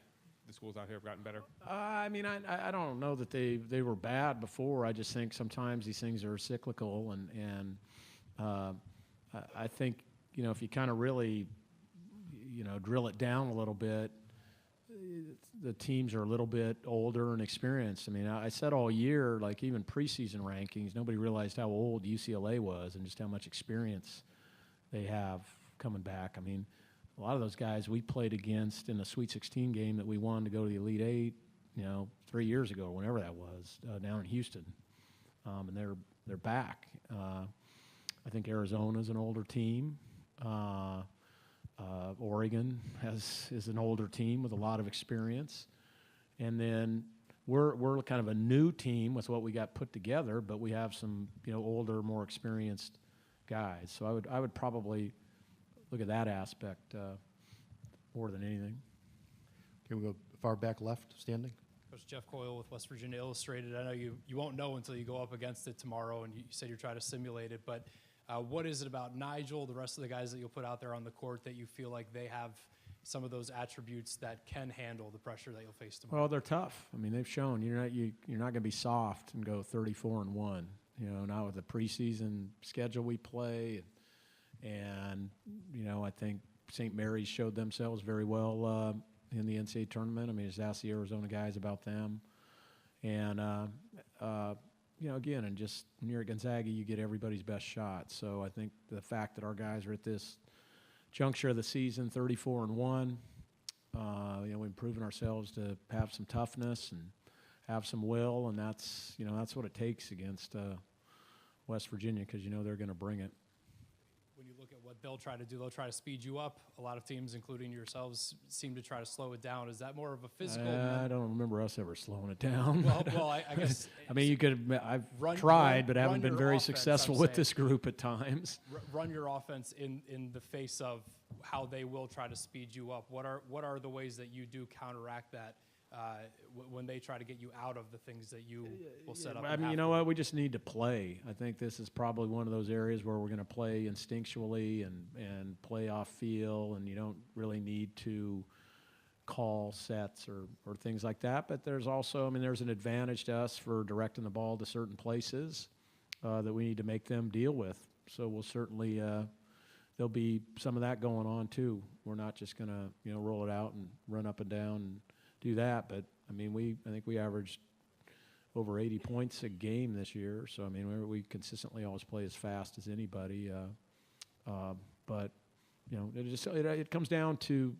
the schools out here have gotten better? I mean, I don't know that they were bad before. I just think sometimes these things are cyclical, and I think, if you kind of really, drill it down a little bit, the teams are a little bit older and experienced. I mean, I said all year, like even preseason rankings, nobody realized how old UCLA was and just how much experience they have coming back. I mean, a lot of those guys we played against in the Sweet 16 game that we won to go to the Elite Eight, 3 years ago, or whenever that was, down in Houston, and they're back. I think Arizona's an older team. Oregon is an older team with a lot of experience, and then we're kind of a new team with what we got put together, but we have some older, more experienced guys. So I would probably look at that aspect more than anything. Okay, we go far back left, standing. Coach Jeff Coyle with West Virginia Illustrated. I know you won't know until you go up against it tomorrow, and you said you're trying to simulate it, but what is it about Nigel, the rest of the guys that you'll put out there on the court, that you feel like they have some of those attributes that can handle the pressure that you'll face tomorrow? Well, they're tough. I mean, they've shown you're not going to be soft and go 34-1. Not with the preseason schedule we play, and I think St. Mary's showed themselves very well in the NCAA tournament. I mean, just ask the Arizona guys about them, and again, and just when you're at Gonzaga, you get everybody's best shot. So I think the fact that our guys are at this juncture of the season, 34-1, we've proven ourselves to have some toughness and have some will, and that's what it takes against West Virginia, because they're going to bring it. When you look at what they'll try to do, they'll try to speed you up. A lot of teams, including yourselves, seem to try to slow it down. Is that more of a physical? I don't remember us ever slowing it down. Well, I guess. I mean, I've tried, but haven't been very successful with this group at times. Run your offense in the face of how they will try to speed you up. What are the ways that you do counteract that when they try to get you out of the things that you will set up? I mean, you know what? We just need to play. I think this is probably one of those areas where we're going to play instinctually and play off feel, and you don't really need to call sets or things like that. But there's also, there's an advantage to us for directing the ball to certain places that we need to make them deal with. So we'll certainly, there'll be some of that going on too. We're not just going to, roll it out and run up and down and do that. But I think we averaged over 80 points a game this year. So we consistently always play as fast as anybody. But it comes down to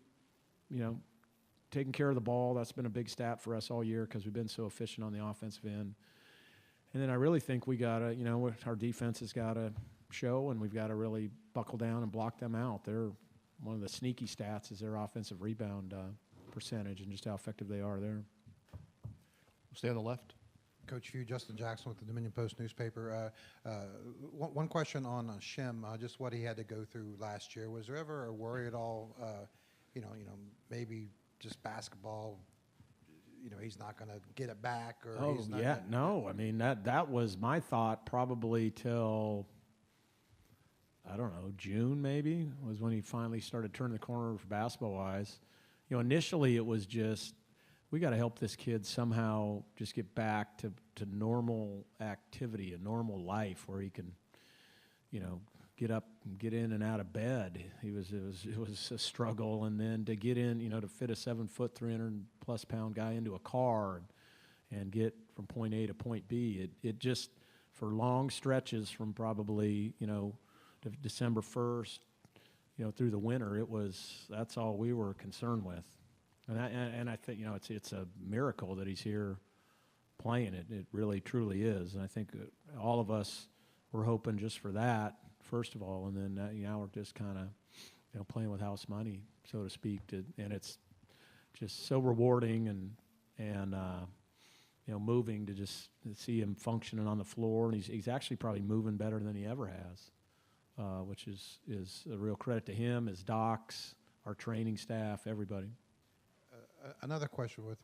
taking care of the ball. That's been a big stat for us all year because we've been so efficient on the offensive end. And then I really think we got to, our defense has got to show, and we've got to really buckle down and block them out. They're one of the sneaky stats is their offensive rebound percentage and just how effective they are there. Stay on the left. Coach Few, Justin Jackson with the Dominion Post newspaper. One question on Shem, just what he had to go through last year. Was there ever a worry at all, maybe just basketball, he's not going to get it back? Or he's not no. That was my thought probably till, I don't know, June maybe, was when he finally started turning the corner for basketball-wise. Initially it was just, we got to help this kid somehow just get back to normal activity, a normal life where he can, get up, and get in and out of bed. It was a struggle, and then to get in, to fit a 7-foot, 300+ pound guy into a car and get from point A to point B. It just, for long stretches from probably December 1st, through the winter, that's all we were concerned with. And I think it's a miracle that he's here playing it. It really truly is. And I think all of us were hoping just for that, first of all, and then now we're just kind of playing with house money, so to speak. And it's just so rewarding and moving to just see him functioning on the floor. And he's actually probably moving better than he ever has, which is a real credit to him, his docs, our training staff, everybody. Another question with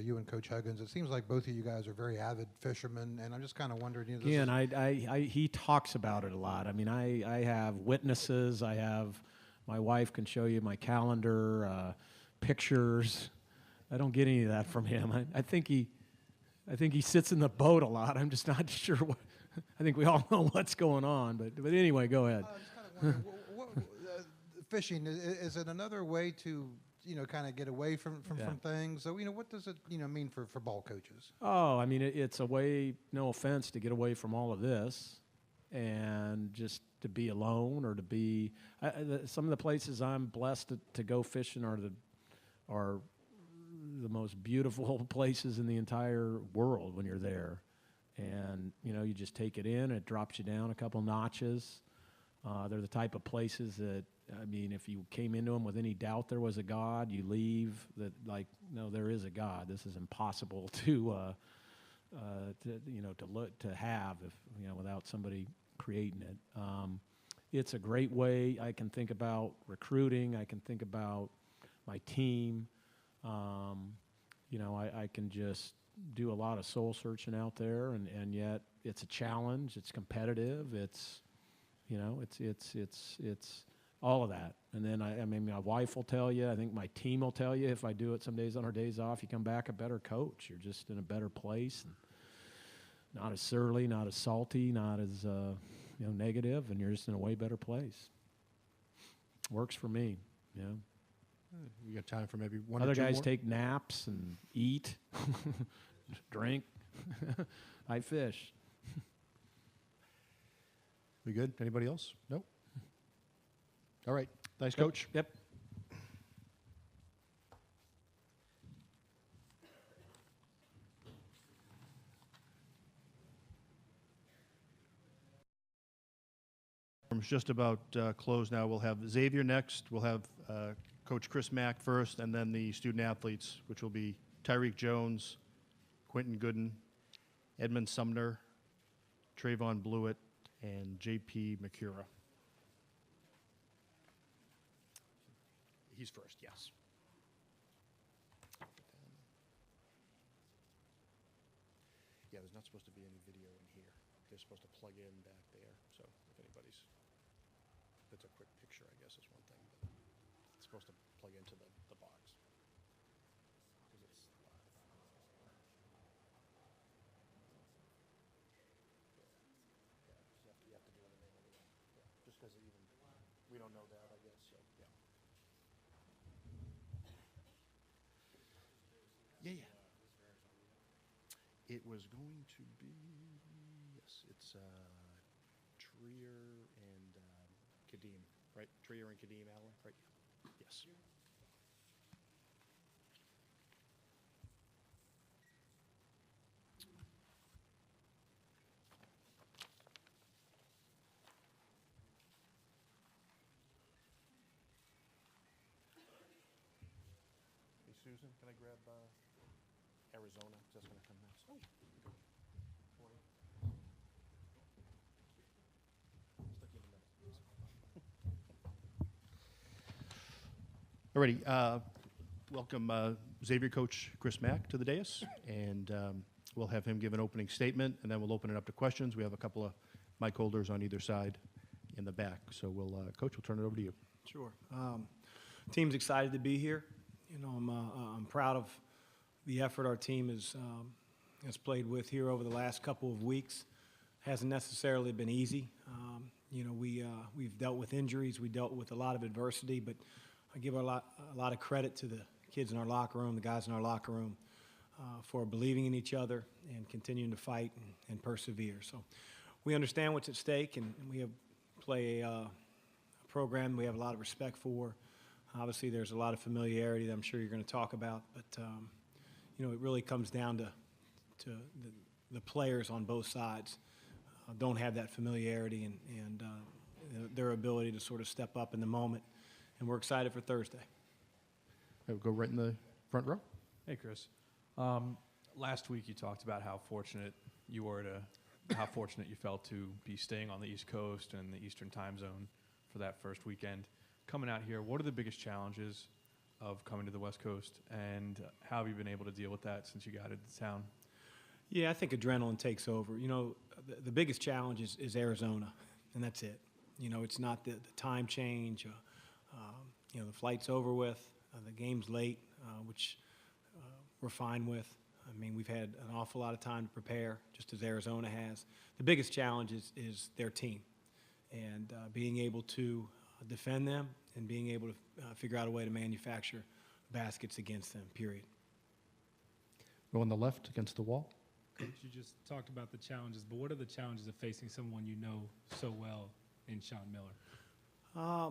you and Coach Huggins. It seems like both of you guys are very avid fishermen, and I'm just kind of wondering. He talks about it a lot. I mean, I have witnesses. My wife can show you my calendar, pictures. I don't get any of that from him. I think he sits in the boat a lot. I'm just not sure what. I think we all know what's going on, but anyway, go ahead. Fishing, is it another way to kind of get away from things? So, what does it, mean for ball coaches? Oh, I mean, it's a way, no offense, to get away from all of this and just to be alone or to be, some of the places I'm blessed to go fishing are the most beautiful places in the entire world when you're there. And, you just take it in, it drops you down a couple notches. They're the type of places that, I mean, if you came into them with any doubt there was a God, you leave no, there is a God. This is impossible to have if, without somebody creating it. It's a great way. I can think about recruiting. I can think about my team. I can just do a lot of soul searching out there, and yet it's a challenge. It's competitive. It's all of that. And then I mean, my wife will tell you, I think my team will tell you, if I do it some days on our days off, you come back a better coach. You're just in a better place, and not as surly, not as salty, not as negative, and you're just in a way better place. Works for me. We got time for maybe one Other or two guys more? take naps and eat, drink. I fish. We good? Anybody else? No? All right. Thanks, Coach. Yep. It's just about closed now. We'll have Xavier next. We'll have Coach Chris Mack first, and then the student athletes, which will be Tyreek Jones, Quentin Gooden, Edmund Sumner, Trayvon Blewett, and J.P. McCura. He's first, yes. Yeah, there's not supposed to be any video in here. They're supposed to plug in back there. So if anybody's, that's a quick picture, I guess, is one thing. But it's supposed to plug into the box. 'Cause it's live. Yeah, you have to do it in there anyway. Yeah, just because we don't know that, I guess. So yeah. Yeah. It was going to be, yes, it's Trier and Kadeem, right? Trier and Kadeem Allen, right? Yeah. Yes. Hey, Susan, can I grab Arizona? That's going to come next. Oh. Alrighty, welcome Xavier coach Chris Mack to the dais, and we'll have him give an opening statement, and then we'll open it up to questions. We have a couple of mic holders on either side in the back. So Coach, we'll turn it over to you. Sure. Team's excited to be here. I'm proud of the effort our team has played with here over the last couple of weeks. Hasn't necessarily been easy. You know, we've dealt with injuries, we dealt with a lot of adversity, but I give a lot of credit to the kids in our locker room, the guys in our locker room, for believing in each other and continuing to fight and persevere. So we understand what's at stake, and we play a program we have a lot of respect for. Obviously, there's a lot of familiarity that I'm sure you're going to talk about, but you know, it really comes down to the players on both sides don't have that familiarity and their ability to sort of step up in the moment, and we're excited for Thursday. We'll go right in the front row. Hey, Chris. Last week you talked about how fortunate you felt to be staying on the East Coast and the Eastern time zone for that first weekend. Coming out here, what are the biggest challenges of coming to the West Coast, and how have you been able to deal with that since you got into town? Yeah, I think adrenaline takes over. You know, the biggest challenge is Arizona, and that's it. You know, it's not the time change. You know, the flight's over with, the game's late, which we're fine with. I mean, we've had an awful lot of time to prepare, just as Arizona has. The biggest challenge is their team, and being able to defend them and being able to figure out a way to manufacture baskets against them, period. Go on the left against the wall. Coach, you just talked about the challenges, but what are the challenges of facing someone you know so well in Sean Miller? I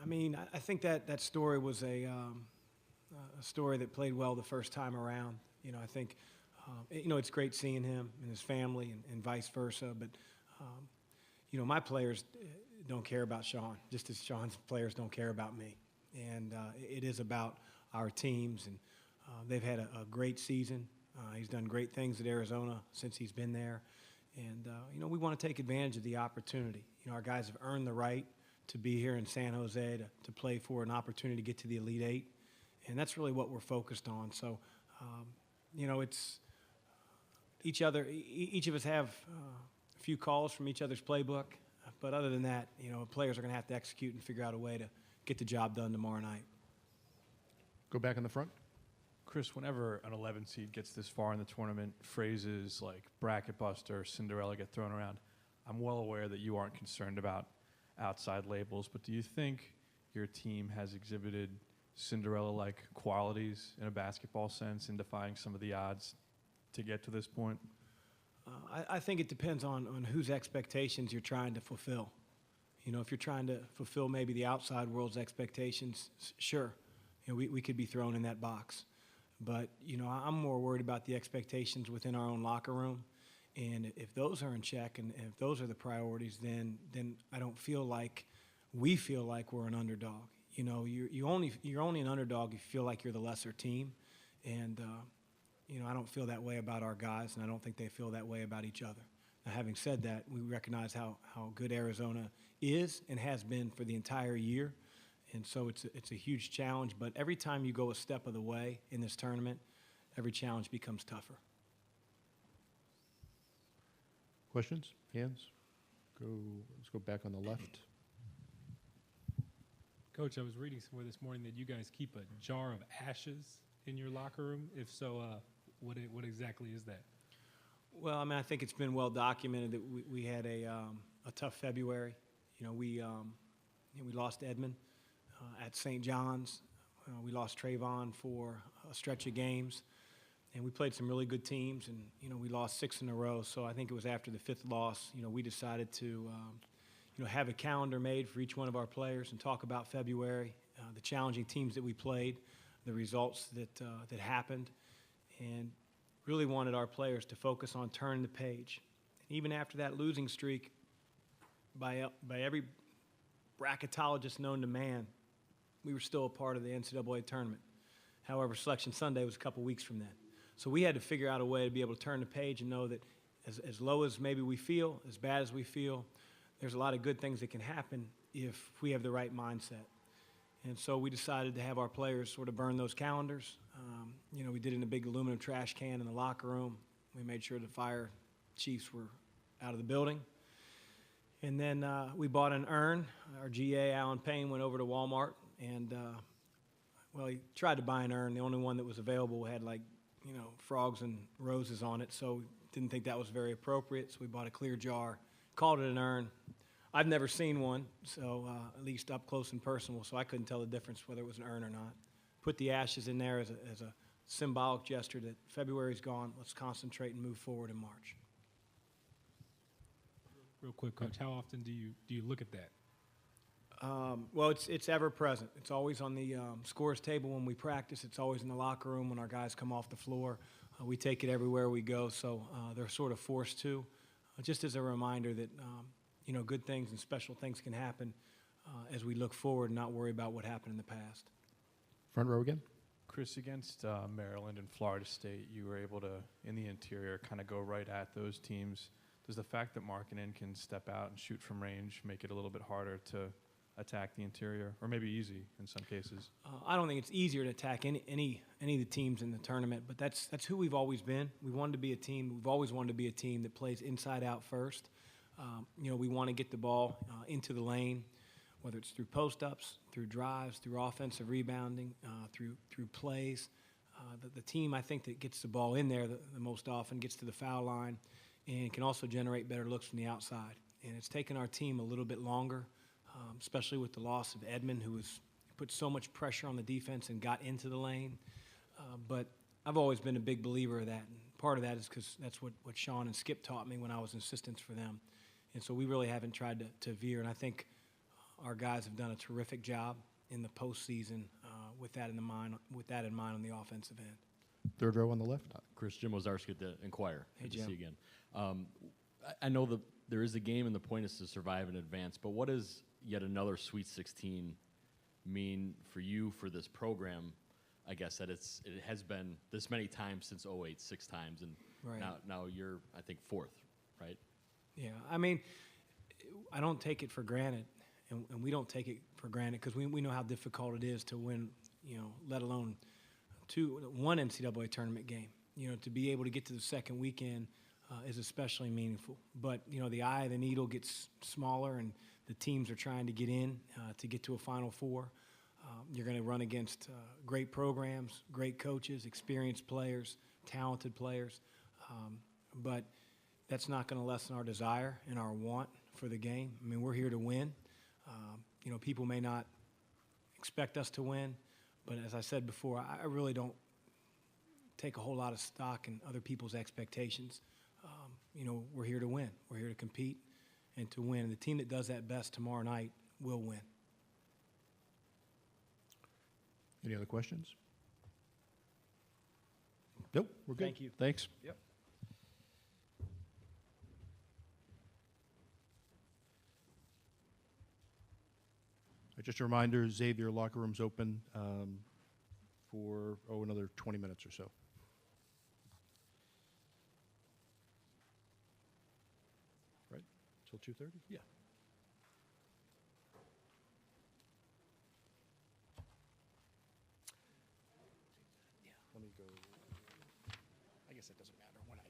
mean, I think that story was a story that played well the first time around. You know, I think, you know, it's great seeing him and his family and vice versa, but, you know, my players don't care about Sean, just as Sean's players don't care about me. And it is about our teams, and they've had a great season. He's done great things at Arizona since he's been there. And, you know, we want to take advantage of the opportunity. You know, our guys have earned the right to be here in San Jose to play for an opportunity to get to the Elite Eight. And that's really what we're focused on. So, you know, it's each of us have a few calls from each other's playbook. But other than that, you know, players are going to have to execute and figure out a way to get the job done tomorrow night. Go back in the front. Chris, whenever an 11 seed gets this far in the tournament, phrases like bracket buster, Cinderella get thrown around. I'm well aware that you aren't concerned about outside labels, but do you think your team has exhibited Cinderella-like qualities in a basketball sense in defying some of the odds to get to this point? I think it depends on whose expectations you're trying to fulfill. You know, if you're trying to fulfill maybe the outside world's expectations, sure, you know, we could be thrown in that box. But, you know, I'm more worried about the expectations within our own locker room. And if those are in check and if those are the priorities, then I don't feel like we feel like we're an underdog. You know, you're only an underdog if you feel like you're the lesser team. And, you know, I don't feel that way about our guys, and I don't think they feel that way about each other. Now, having said that, we recognize how good Arizona is and has been for the entire year. And so it's a huge challenge, but every time you go a step of the way in this tournament, every challenge becomes tougher. Questions? Hands? Let's go back on the left. Coach, I was reading somewhere this morning that you guys keep a jar of ashes in your locker room. If so, what exactly is that? Well, I mean, I think it's been well documented that we had a tough February. You know, we lost Edmond at St. John's. We lost Trayvon for a stretch of games. And we played some really good teams, and, you know, we lost 6 in a row. So I think it was after the 5th loss, you know, we decided to, you know, have a calendar made for each one of our players and talk about February, the challenging teams that we played, the results that happened, and really wanted our players to focus on turning the page. And even after that losing streak, by every bracketologist known to man, we were still a part of the NCAA tournament. However, Selection Sunday was a couple weeks from then. So we had to figure out a way to be able to turn the page and know that as low as maybe we feel, as bad as we feel, there's a lot of good things that can happen if we have the right mindset. And so we decided to have our players sort of burn those calendars. You know, we did it in a big aluminum trash can in the locker room. We made sure the fire chiefs were out of the building. And then we bought an urn. Our GA, Alan Payne, went over to Walmart and, well, he tried to buy an urn. The only one that was available had, like, you know, frogs and roses on it, so didn't think that was very appropriate. So we bought a clear jar, called it an urn. I've never seen one, so at least up close and personal, so I couldn't tell the difference whether it was an urn or not. Put the ashes in there as a symbolic gesture that February's gone. Let's concentrate and move forward in March. Real quick, Coach, how often do you look at that? Well, it's ever present. It's always on the scores table when we practice. It's always in the locker room when our guys come off the floor. We take it everywhere we go, so they're sort of forced to. Just as a reminder that good things and special things can happen as we look forward and not worry about what happened in the past. Front row again. Chris, against Maryland and Florida State, you were able to, in the interior, kind of go right at those teams. Does the fact that Markkanen can step out and shoot from range make it a little bit harder to attack the interior, or maybe easy in some cases? I don't think it's easier to attack any of the teams in the tournament, but that's who we've always been. We wanted to be a team. We've always wanted to be a team that plays inside out first. We want to get the ball into the lane, whether it's through post-ups, through drives, through offensive rebounding, through plays. The team, I think, that gets the ball in there the most often gets to the foul line and can also generate better looks from the outside. And it's taken our team a little bit longer, especially with the loss of Edmond, who has put so much pressure on the defense and got into the lane. But I've always been a big believer of that. And part of that is because that's what Sean and Skip taught me when I was assistants for them. And so we really haven't tried to veer. And I think our guys have done a terrific job in the postseason with that in mind on the offensive end. Third row on the left. Chris, Jim Wozarski at the Enquirer. Hey, Good to Jim. see you again. I know that there is a game, and the point is to survive in advance. But what does yet another Sweet 16 mean for you for this program? I guess that it has been this many times since 2008, 6 times, and Right. now you're, I think, 4th, right? Yeah, I mean, I don't take it for granted, and we don't take it for granted because we know how difficult it is to win, let alone one NCAA tournament game. To be able to get to the second weekend is especially meaningful. But, the eye of the needle gets smaller, and the teams are trying to get in to get to a Final Four. You're going to run against great programs, great coaches, experienced players, talented players. But that's not going to lessen our desire and our want for the game. I mean, we're here to win. People may not expect us to win, but as I said before, I really don't take a whole lot of stock in other people's expectations. We're here to win. We're here to compete and to win. And the team that does that best tomorrow night will win. Any other questions? Nope, we're good. Thank you. Thanks. Yep. Just a reminder, Xavier locker room's open for another 20 minutes or so. Right? Till 2:30? Yeah. Let me go. I guess it doesn't matter when I.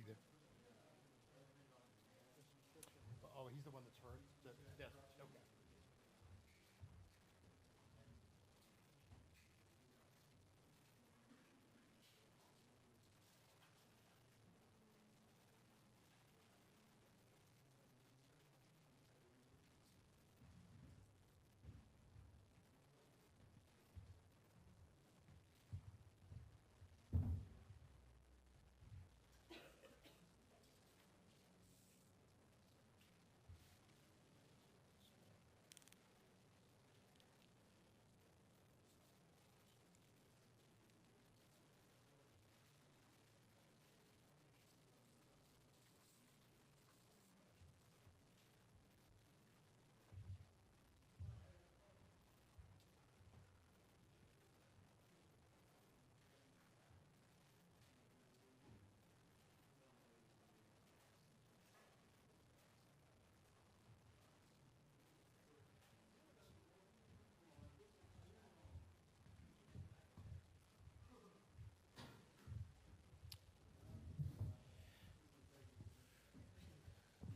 there. Oh, he's the one that's hurt? Yes, okay.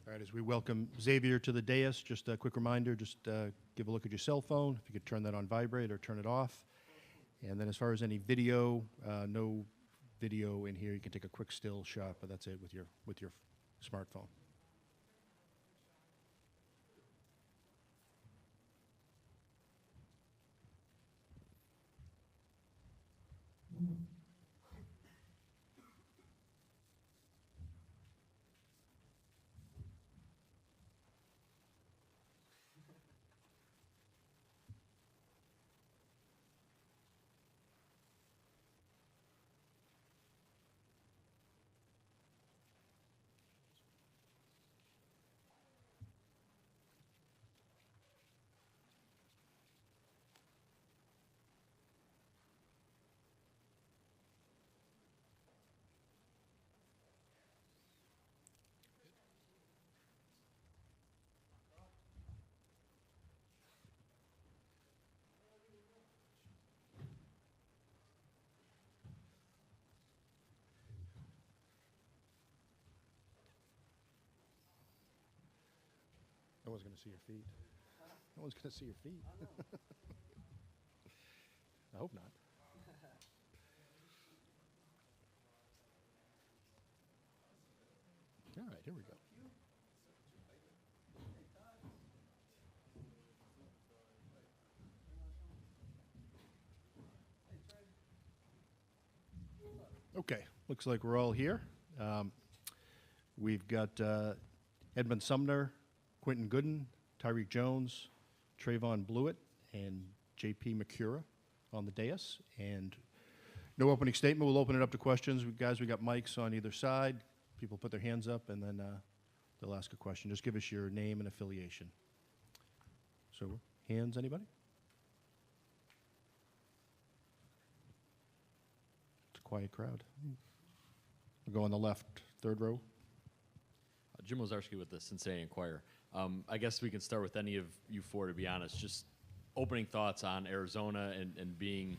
All right, as we welcome Xavier to the dais, just a quick reminder, just give a look at your cell phone. If you could turn that on vibrate or turn it off. And then as far as any video, no video in here. You can take a quick still shot, but that's it with your smartphone. No one's going to see your feet. No one's going to see your feet. I hope not. All right, here we go. Okay, looks like we're all here. We've got Edmund Sumner, Quentin Gooden, Tyreek Jones, Trayvon Blewett, and J.P. McCura on the dais. And no opening statement. We'll open it up to questions. Guys, we got mics on either side. People put their hands up, and then they'll ask a question. Just give us your name and affiliation. So, hands, anybody? It's a quiet crowd. We'll go on the left, third row. Jim Ozarski with the Cincinnati Enquirer. I guess we can start with any of you four, to be honest. Just opening thoughts on Arizona and being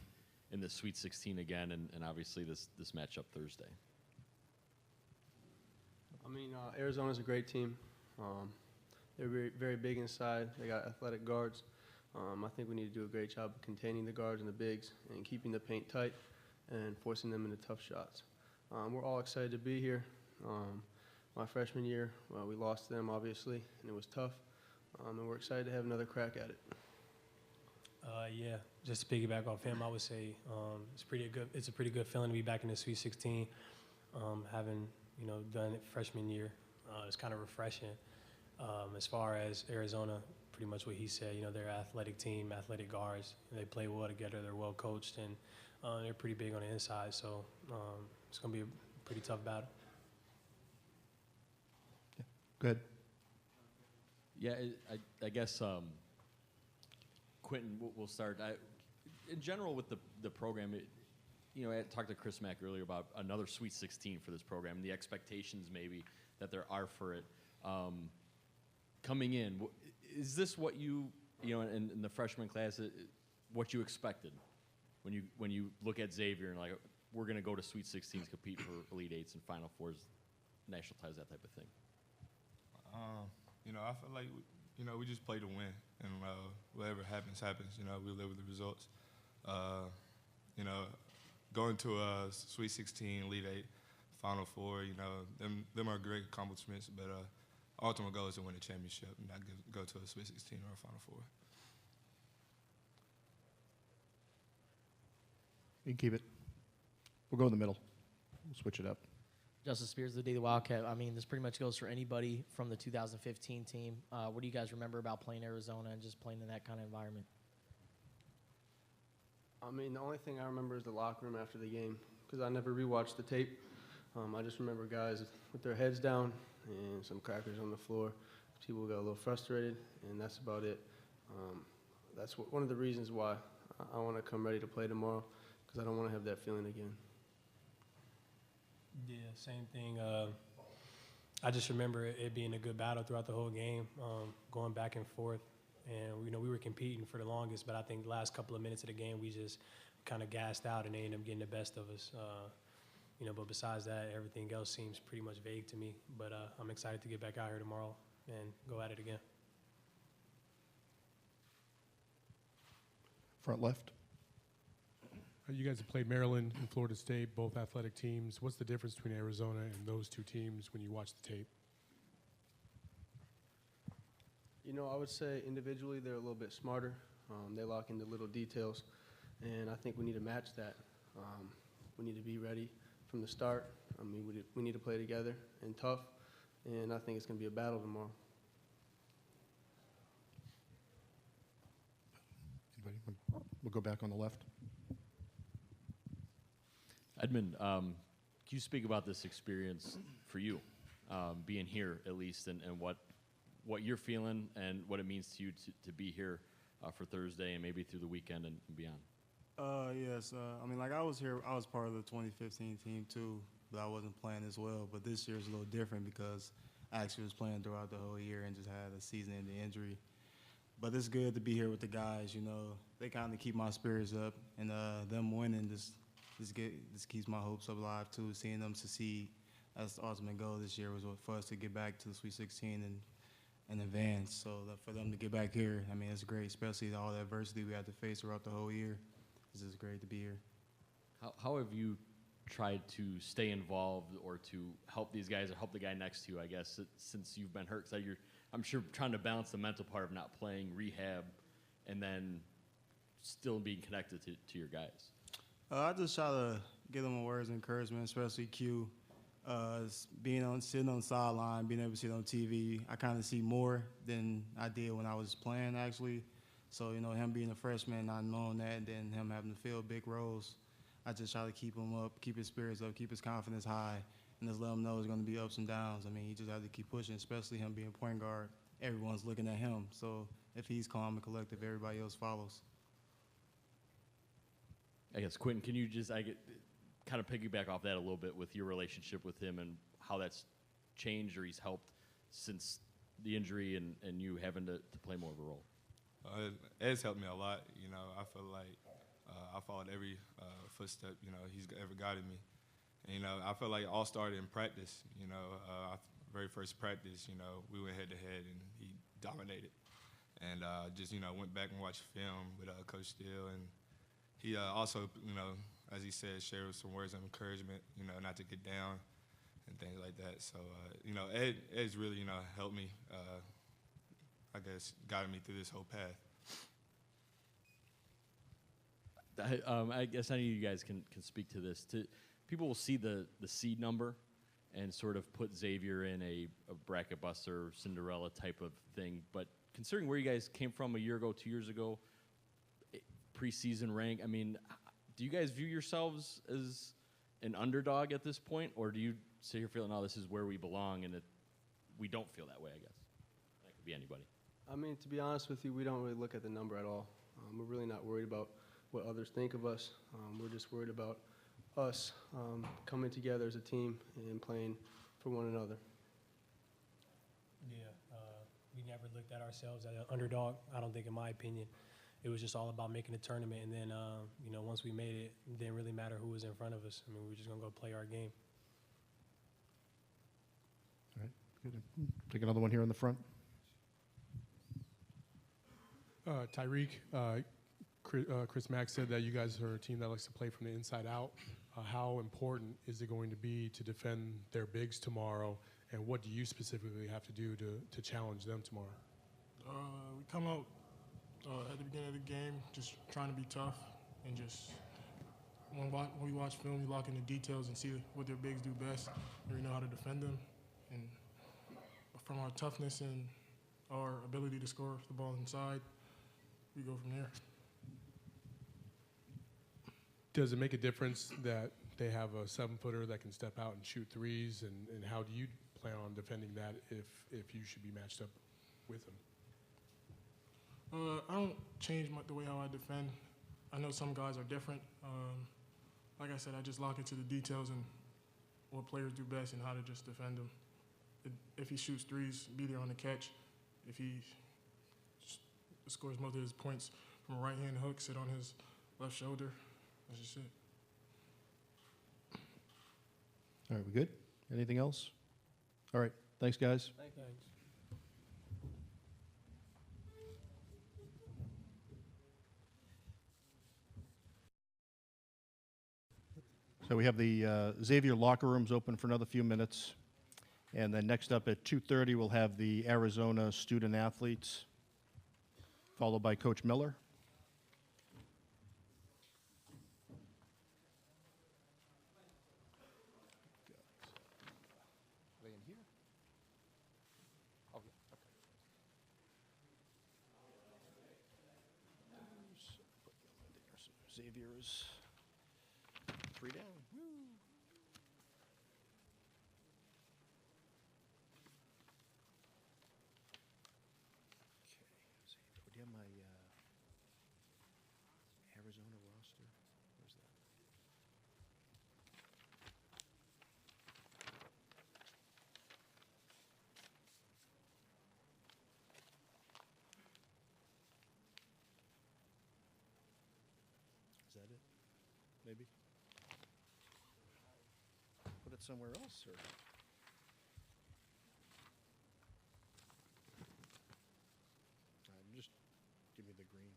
in the Sweet 16 again, and obviously this matchup Thursday. I mean, Arizona's a great team. They're very, very big inside. They got athletic guards. I think we need to do a great job of containing the guards and the bigs and keeping the paint tight and forcing them into tough shots. We're all excited to be here. My freshman year, we lost to them, obviously, and it was tough. And we're excited to have another crack at it. Yeah, just to piggyback off him, I would say it's a pretty good feeling to be back in the Sweet 16. Having done it freshman year, it's kind of refreshing. As far as Arizona, pretty much what he said. They're an athletic team, athletic guards. They play well together. They're well coached, and they're pretty big on the inside. So it's going to be a pretty tough battle. Go ahead. Yeah, I guess Quentin, we'll start. In general, with the program, I talked to Chris Mack earlier about another Sweet 16 for this program, and the expectations maybe that there are for it. Coming in, is this what in the freshman class, what you expected when you look at Xavier and like, we're going to go to Sweet 16s, compete for Elite Eights and Final Fours national titles, that type of thing? You know, I feel like we just play to win, and whatever happens, happens. You know, we live with the results. You know, going to a Sweet 16, Elite 8, Final Four. You know, them are great accomplishments, but ultimate goal is to win a championship, and not go to a Sweet 16 or a Final Four. You can keep it. We'll go in the middle. We'll switch it up. Justin Spears, the Daily Wildcat. I mean, this pretty much goes for anybody from the 2015 team. What do you guys remember about playing Arizona and just playing in that kind of environment? I mean, the only thing I remember is the locker room after the game, because I never rewatched the tape. I just remember guys with their heads down and some crackers on the floor. People got a little frustrated, and that's about it. That's one of the reasons why I want to come ready to play tomorrow, because I don't want to have that feeling again. Yeah, same thing. I just remember it being a good battle throughout the whole game, going back and forth. And, you know, we were competing for the longest, but I think the last couple of minutes of the game, we just kind of gassed out and they ended up getting the best of us. You know, but besides that, everything else seems pretty much vague to me. But I'm excited to get back out here tomorrow and go at it again. Front left. You guys have played Maryland and Florida State, both athletic teams. What's the difference between Arizona and those two teams when you watch the tape? You know, I would say individually they're a little bit smarter. They lock into little details, and I think we need to match that. We need to be ready from the start. I mean, we need to play together and tough, and I think it's going to be a battle tomorrow. Anybody? We'll go back on the left. Edmund, can you speak about this experience for you, being here at least, and what you're feeling and what it means to you to be here for Thursday and maybe through the weekend and beyond? Yes. I mean, like I was here, I was part of the 2015 team too, but I wasn't playing as well. But this year is a little different because I actually was playing throughout the whole year and just had a season-ending injury. But it's good to be here with the guys. You know, they kind of keep my spirits up, and them winning just keeps my hopes up alive too. Seeing them succeed, that's the ultimate goal this year was for us to get back to the Sweet 16 and advance. So for them to get back here, I mean, it's great, especially all the adversity we had to face throughout the whole year. It's just great to be here. How have you tried to stay involved or to help these guys or help the guy next to you, I guess, since you've been hurt? Because I'm sure trying to balance the mental part of not playing, rehab, and then still being connected to your guys. I just try to give them words of encouragement, especially Q. Sitting on the sideline, being able to see it on TV, I kind of see more than I did when I was playing, actually. So, you know, him being a freshman, not knowing that, and then him having to fill big roles, I just try to keep him up, keep his spirits up, keep his confidence high, and just let him know there's going to be ups and downs. I mean, he just has to keep pushing, especially him being point guard. Everyone's looking at him. So if he's calm and collective, everybody else follows. I guess, Quentin, can you just kind of piggyback off that a little bit with your relationship with him and how that's changed or he's helped since the injury and you having to play more of a role? Ed's helped me a lot. You know, I feel like I followed every footstep, you know, he's ever guided me. And, you know, I feel like it all started in practice. You know, our very first practice, you know, we went head-to-head and he dominated. And just, you know, went back and watched film with Coach Steele. And he also, you know, as he said, shared some words of encouragement, you know, not to get down and things like that. So, you know, Ed's really, you know, helped me, I guess, guided me through this whole path. I guess any of you guys can speak to this. People will see the seed number and sort of put Xavier in a bracket buster, Cinderella type of thing. But considering where you guys came from a year ago, 2 years ago, preseason rank, I mean, do you guys view yourselves as an underdog at this point? Or do you sit here feeling, oh, this is where we belong, and we don't feel that way, I guess? That could be anybody. I mean, to be honest with you, we don't really look at the number at all. We're really not worried about what others think of us. We're just worried about us coming together as a team and playing for one another. Yeah, we never looked at ourselves as an underdog, I don't think, in my opinion. It was just all about making a tournament, and then, you know, once we made it, it didn't really matter who was in front of us. I mean, we were just going to go play our game. Good. Take another one here in the front. Tyreek, Chris Mack said that you guys are a team that likes to play from the inside out. How important is it going to be to defend their bigs tomorrow, and what do you specifically have to do to challenge them tomorrow? We come out at the beginning of the game just trying to be tough, and just when we watch film, we lock in the details and see what their bigs do best, and we know how to defend them. And from our toughness and our ability to score the ball inside, we go from there. Does it make a difference that they have a 7-footer that can step out and shoot threes, and how do you plan on defending that if you should be matched up with them? I don't change the way how I defend. I know some guys are different. Like I said, I just lock into the details and what players do best and how to just defend them. If he shoots threes, be there on the catch. If he scores most of his points from a right-hand hook, sit on his left shoulder. That's just it. All right, we good? Anything else? All right, thanks, guys. Thanks. So we have the Xavier locker rooms open for another few minutes. And then next up at 2:30, we'll have the Arizona student athletes, followed by Coach Miller. Xavier's 3 down. Woo. Okay, do you have my Arizona roster? Where's that? Is that it? Maybe? Put it somewhere else, or? Just give me the green.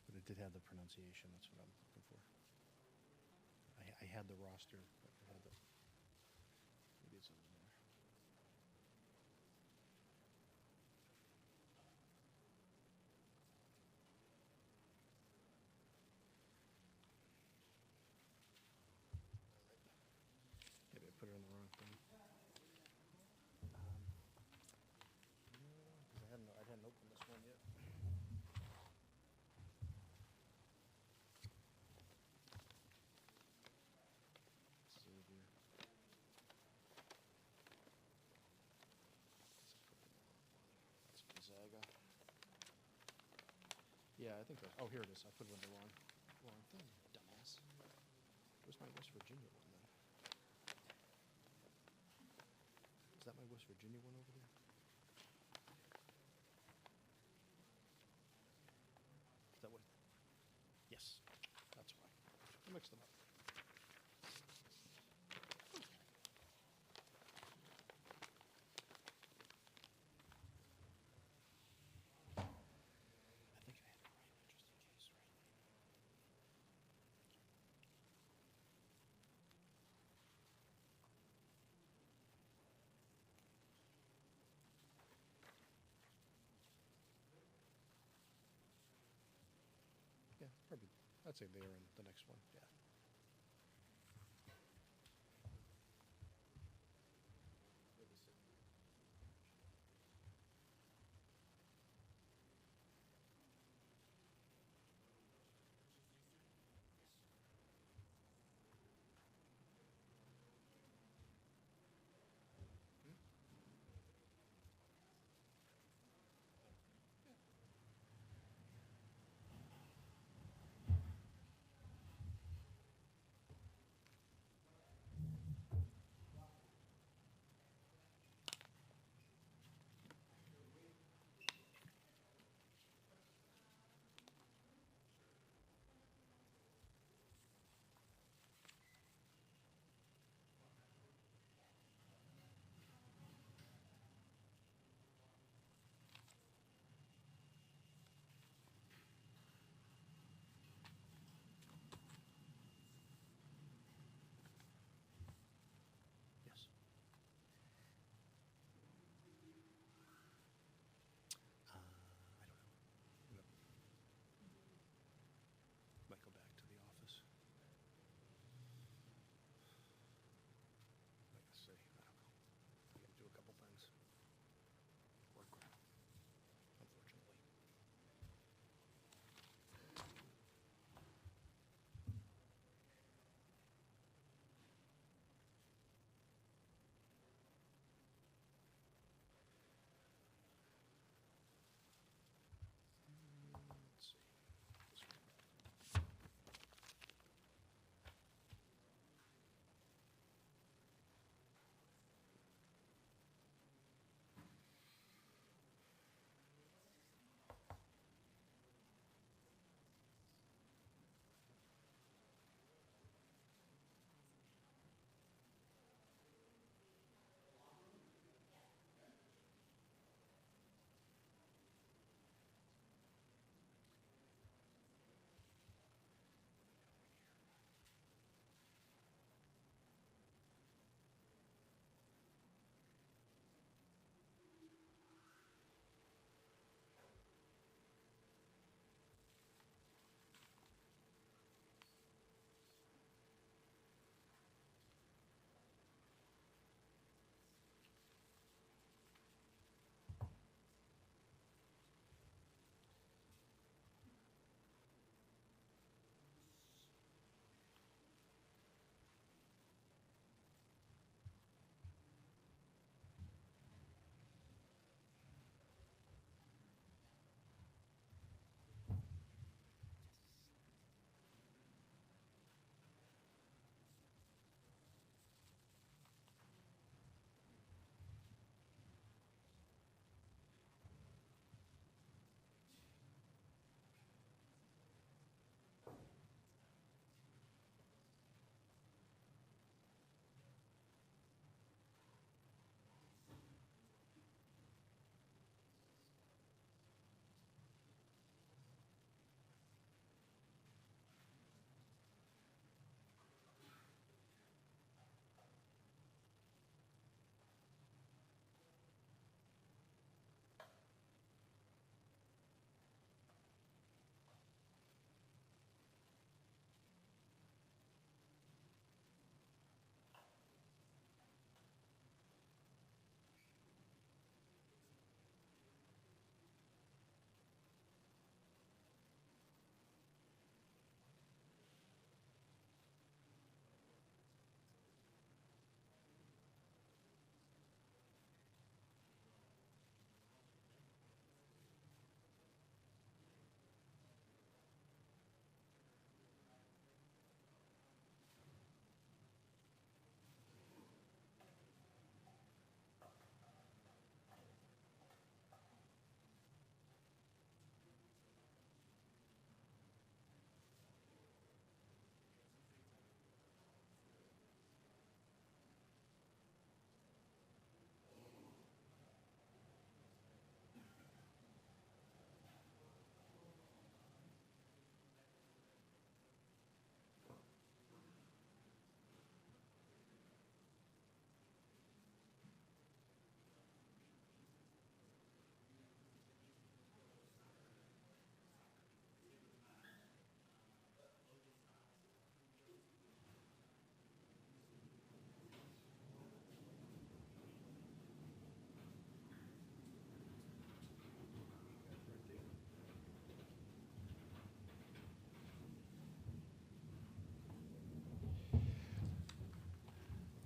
But it did have the pronunciation, that's what I'm looking for. I had the roster, but I had the, maybe it's over there. Maybe I put it on the wrong thing. I hadn't opened this one yet. Xavier. That's Gonzaga. Yeah, I think that. Oh, here it is. I put it on the wrong thing. Dumbass. Where's my West Virginia one then? Is that my West Virginia one over there? Is that what? Yes, that's why. I mixed them up. I think I had it right, just in case, right? Yeah, probably. I'd say they're in the next one. Yeah.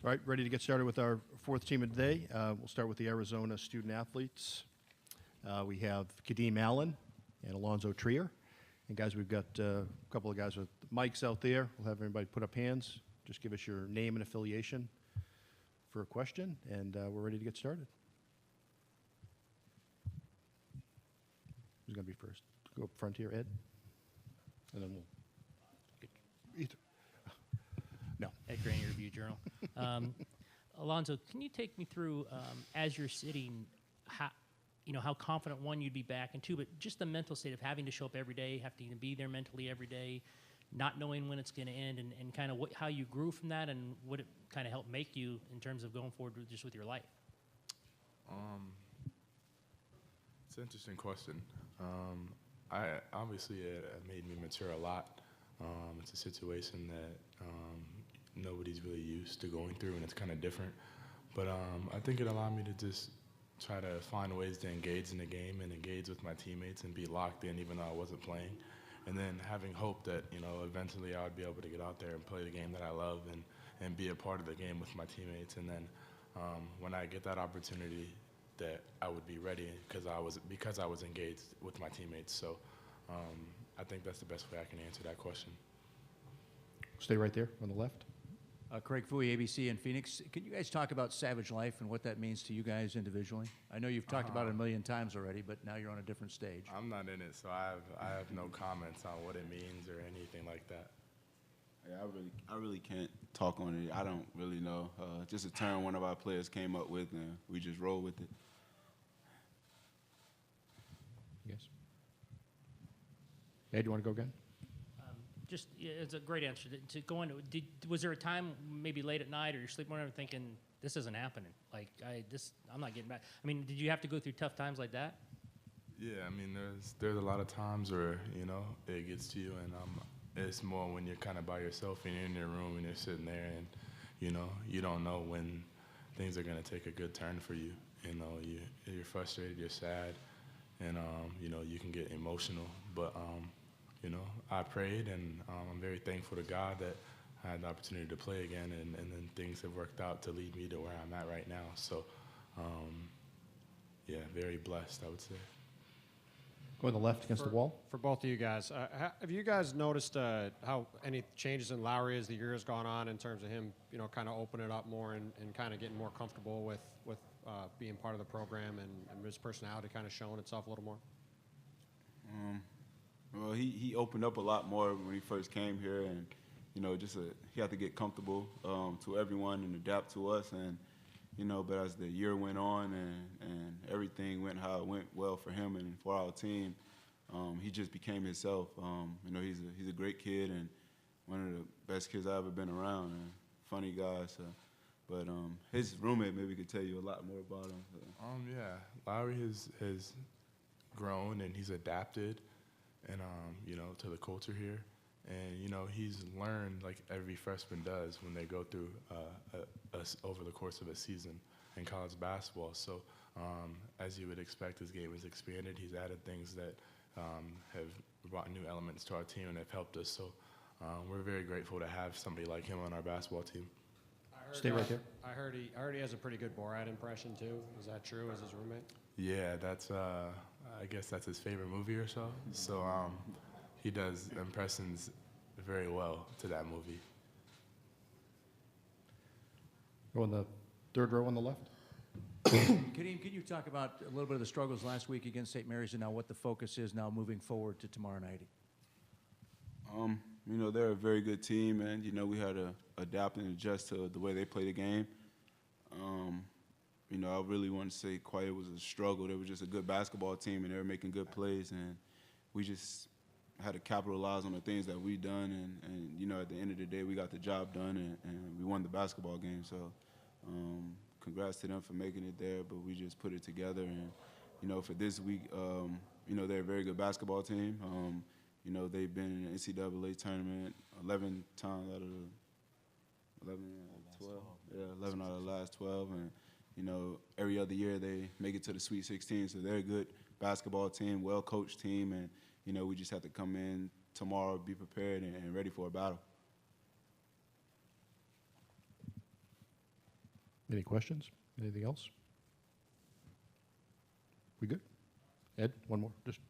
All right, ready to get started with our fourth team of the day. We'll start with the Arizona student athletes. We have Kadeem Allen and Alonzo Trier. And guys, we've got a couple of guys with mics out there. We'll have everybody put up hands. Just give us your name and affiliation for a question, and we're ready to get started. Who's going to be first? Go up front here, Ed. And then we'll get either. No. Ed Granier, Review Journal. Alonzo, can you take me through, as you're sitting, how confident, one, you'd be back, and two, but just the mental state of having to show up every day, having to be there mentally every day, not knowing when it's going to end, and kind of how you grew from that, and what it kind of helped make you in terms of going forward just with your life? It's an interesting question. I obviously it made me mature a lot. It's a situation that nobody's really used to going through, and it's kind of different. But I think it allowed me to just try to find ways to engage in the game and engage with my teammates and be locked in even though I wasn't playing. And then having hope that, eventually I would be able to get out there and play the game that I love and be a part of the game with my teammates. And then when I get that opportunity, that I would be ready because I was engaged with my teammates. So I think that's the best way I can answer that question. Stay right there on the left. Craig Fouie, ABC in Phoenix. Can you guys talk about Savage Life and what that means to you guys individually? I know you've talked about it a million times already, but now you're on a different stage. I'm not in it, so I have no comments on what it means or anything like that. Yeah, I really can't talk on it. I don't really know. Just a term one of our players came up with, and we just roll with it. Yes. Ed, you want to go again? It's a great answer. To go into, was there a time maybe late at night or you're sleeping whatever thinking, this isn't happening? Like, I'm not getting back. I mean, did you have to go through tough times like that? Yeah, I mean, there's a lot of times where, it gets to you, and it's more when you're kind of by yourself and you're in your room and you're sitting there and, you don't know when things are going to take a good turn for you. You're frustrated, you're sad, and, you can get emotional. But, I prayed, and I'm very thankful to God that I had the opportunity to play again, and then things have worked out to lead me to where I'm at right now. So, yeah, very blessed, I would say. Go on the left against the wall. For both of you guys, have you guys noticed how any changes in Lowry as the year has gone on in terms of him, kind of opening it up more and kind of getting more comfortable with being part of the program and his personality kind of showing itself a little more? Well, he opened up a lot more when he first came here, and he had to get comfortable to everyone and adapt to us, and but as the year went on and everything went how it went well for him and for our team, he just became himself. He's a great kid and one of the best kids I've ever been around, and funny guy. So, but his roommate maybe could tell you a lot more about him. So. Yeah, Lowry has grown and he's adapted, and to the culture here, and he's learned like every freshman does when they go through over the course of a season in college basketball. So as you would expect, his game has expanded. He's added things that have brought new elements to our team and have helped us. So we're very grateful to have somebody like him on our basketball team. Stay right there. I heard he has a pretty good Borat impression too. Is that true as his roommate? Yeah, that's I guess that's his favorite movie or so. So he does impressions very well to that movie. Go on the third row on the left. Kadeem, can you talk about a little bit of the struggles last week against St. Mary's and now what the focus is now moving forward to tomorrow night? They're a very good team, and we had to adapt and adjust to the way they play the game. I really want to say quite it was a struggle. They were just a good basketball team, and they were making good plays, and we just had to capitalize on the things that we done, and at the end of the day, we got the job done, and we won the basketball game. So congrats to them for making it there, but we just put it together, and for this week, they're a very good basketball team. They've been in the NCAA tournament 11 times out of the 11 out of the last 12, and every other year they make it to the Sweet 16. So they're a good basketball team, well-coached team, and we just have to come in tomorrow, be prepared and ready for a battle. Any questions? Anything else? We good? Ed, one more. Just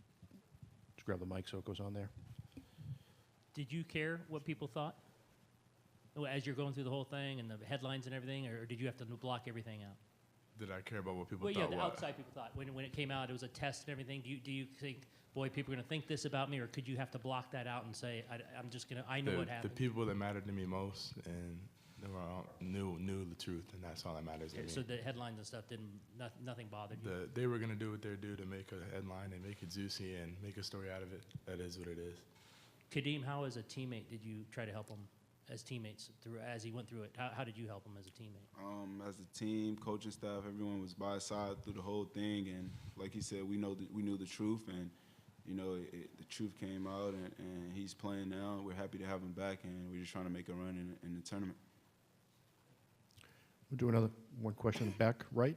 grab the mic so it goes on there. Did you care what people thought as you're going through the whole thing and the headlines and everything, or did you have to block everything out? Did I care about what people Well, thought? yeah, the what? outside people thought when it came out, it was a test and everything. Do you think, boy, people are going to think this about me, or could you have to block that out and say, I'm just going to, I know what The happened? people that mattered to me most and they were all, knew the truth, and that's all that matters to Okay, me. so the headlines and stuff nothing bothered you? They were going to do what they do to make a headline and make it juicy and make a story out of it. That is what it is. Kadeem, how as a teammate did you try to help him as teammates as he went through it? How did you help him as a teammate? As a team, coaching staff, everyone was by his side through the whole thing, and like he said, we knew the truth, and you know the truth came out, and he's playing now. We're happy to have him back, and we're just trying to make a run in the tournament. We'll do one question in the back right.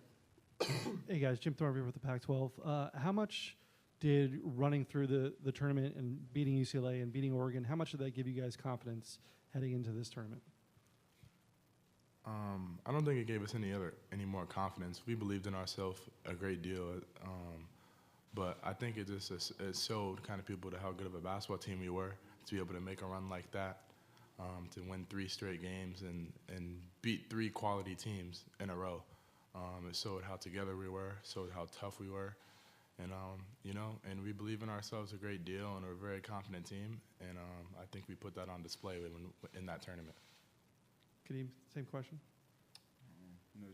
Hey guys, Jim Thornberry with the Pac-12. How much did running through the tournament and beating UCLA and beating Oregon, how much did that give you guys confidence heading into this tournament? I don't think it gave us any more confidence. We believed in ourselves a great deal, but I think it showed kind of people to how good of a basketball team we were to be able to make a run like that, to win 3 straight games and beat 3 quality teams in a row. It showed how together we were, showed how tough we were, and and we believe in ourselves a great deal, and we're a very confident team, and I think we put that on display in that tournament. Kadeem, same question.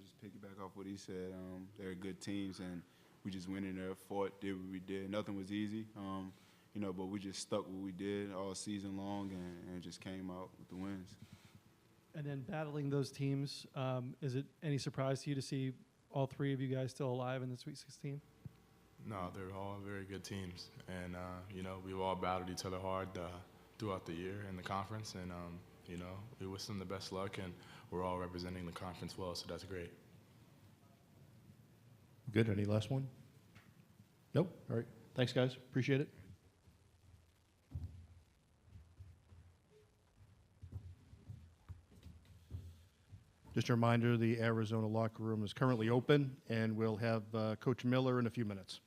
Just piggyback off what he said. They're good teams, and we just went in there, fought, did what we did. Nothing was easy, but we just stuck what we did all season long, and just came out with the wins. And then battling those teams, is it any surprise to you to see all 3 of you guys still alive in the Sweet 16? No, they're all very good teams, and we've all battled each other hard throughout the year in the conference, and we wish them the best luck, and we're all representing the conference well, so that's great. Good. Any last one? Nope. All right. Thanks, guys. Appreciate it. Just a reminder, the Arizona locker room is currently open, and we'll have Coach Miller in a few minutes.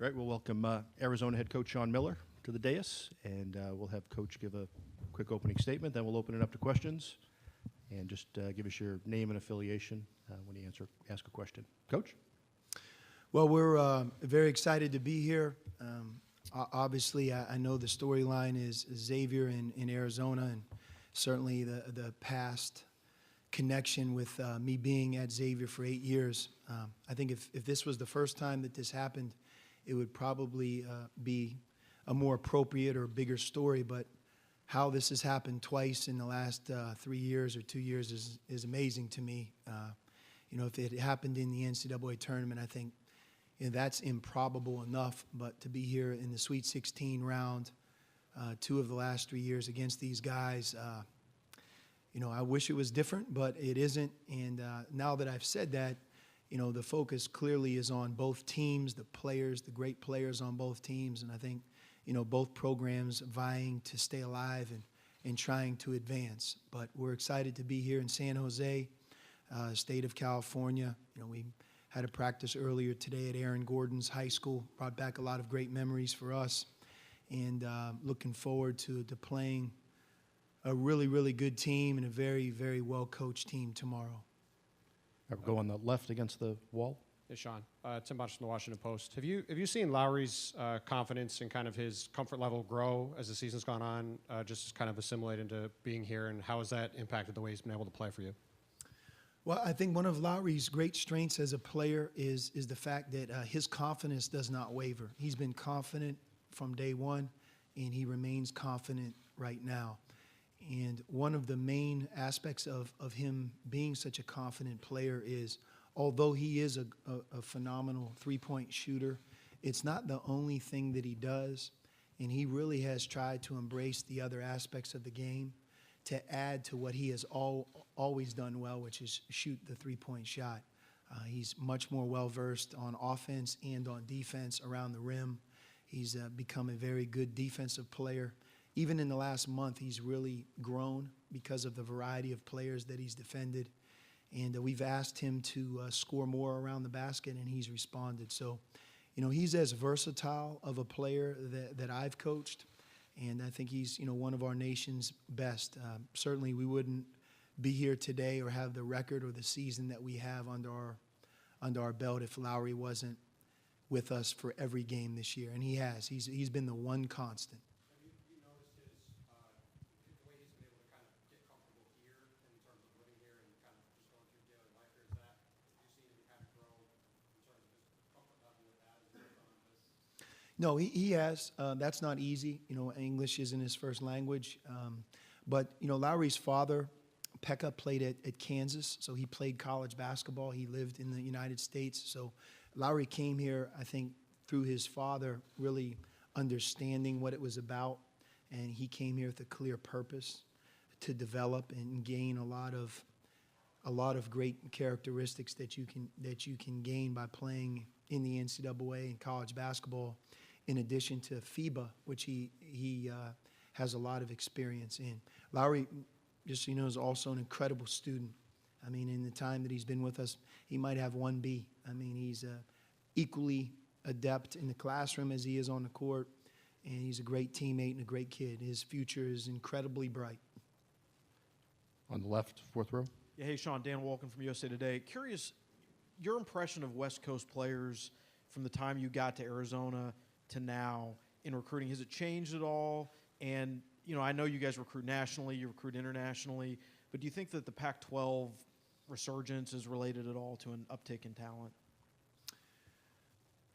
All right, we'll welcome Arizona head coach Sean Miller to the dais, and we'll have Coach give a quick opening statement. Then we'll open it up to questions, and just give us your name and affiliation when you ask a question. Coach? Well, we're very excited to be here. Obviously, I know the storyline is Xavier in Arizona, and certainly the past connection with me being at Xavier for 8 years. I think if this was the first time that this happened, it would probably be a more appropriate or bigger story. But how this has happened twice in the last 3 years or 2 years is amazing to me. If it happened in the NCAA tournament, I think that's improbable enough. But to be here in the Sweet 16 round, 2 of the last 3 years against these guys, I wish it was different, but it isn't. And now that I've said that, the focus clearly is on both teams, the players, the great players on both teams. And I think, both programs vying to stay alive and trying to advance. But we're excited to be here in San Jose, state of California. We had a practice earlier today at Aaron Gordon's high school, brought back a lot of great memories for us. And looking forward to playing a really, really good team and a very, very well-coached team tomorrow. We'll go on the left against the wall. Hey, Sean. Tim Bunch from the Washington Post. Have you seen Lowry's confidence and kind of his comfort level grow as the season's gone on, just kind of assimilate into being here, and how has that impacted the way he's been able to play for you? Well, I think one of Lowry's great strengths as a player is the fact that his confidence does not waver. He's been confident from day one, and he remains confident right now. And one of the main aspects of him being such a confident player is, although he is a phenomenal three-point shooter, it's not the only thing that he does. And he really has tried to embrace the other aspects of the game to add to what he has always done well, which is shoot the three-point shot. He's much more well-versed on offense and on defense around the rim. He's become a very good defensive player. Even in the last month, he's really grown because of the variety of players that he's defended. And we've asked him to score more around the basket, and he's responded. So, he's as versatile of a player that I've coached, and I think he's, one of our nation's best. Certainly, we wouldn't be here today or have the record or the season that we have under our belt if Lowry wasn't with us for every game this year, and he has. He's been the one constant. No, he has. That's not easy. English isn't his first language. But, Lowry's father, Pekka, played at Kansas, so he played college basketball. He lived in the United States. So Lowry came here, I think, through his father really understanding what it was about. And he came here with a clear purpose to develop and gain a lot of great characteristics that you can gain by playing in the NCAA and college basketball, in addition to FIBA, which he has a lot of experience in. Lowry, just so you know, is also an incredible student. I mean, in the time that he's been with us, he might have 1B. I mean, he's equally adept in the classroom as he is on the court, and he's a great teammate and a great kid. His future is incredibly bright. On the left, fourth row. Yeah, hey, Sean, Dan Wolken from USA Today. Curious, your impression of West Coast players from the time you got to Arizona to now in recruiting, has it changed at all? And, I know you guys recruit nationally, you recruit internationally, but do you think that the Pac-12 resurgence is related at all to an uptick in talent?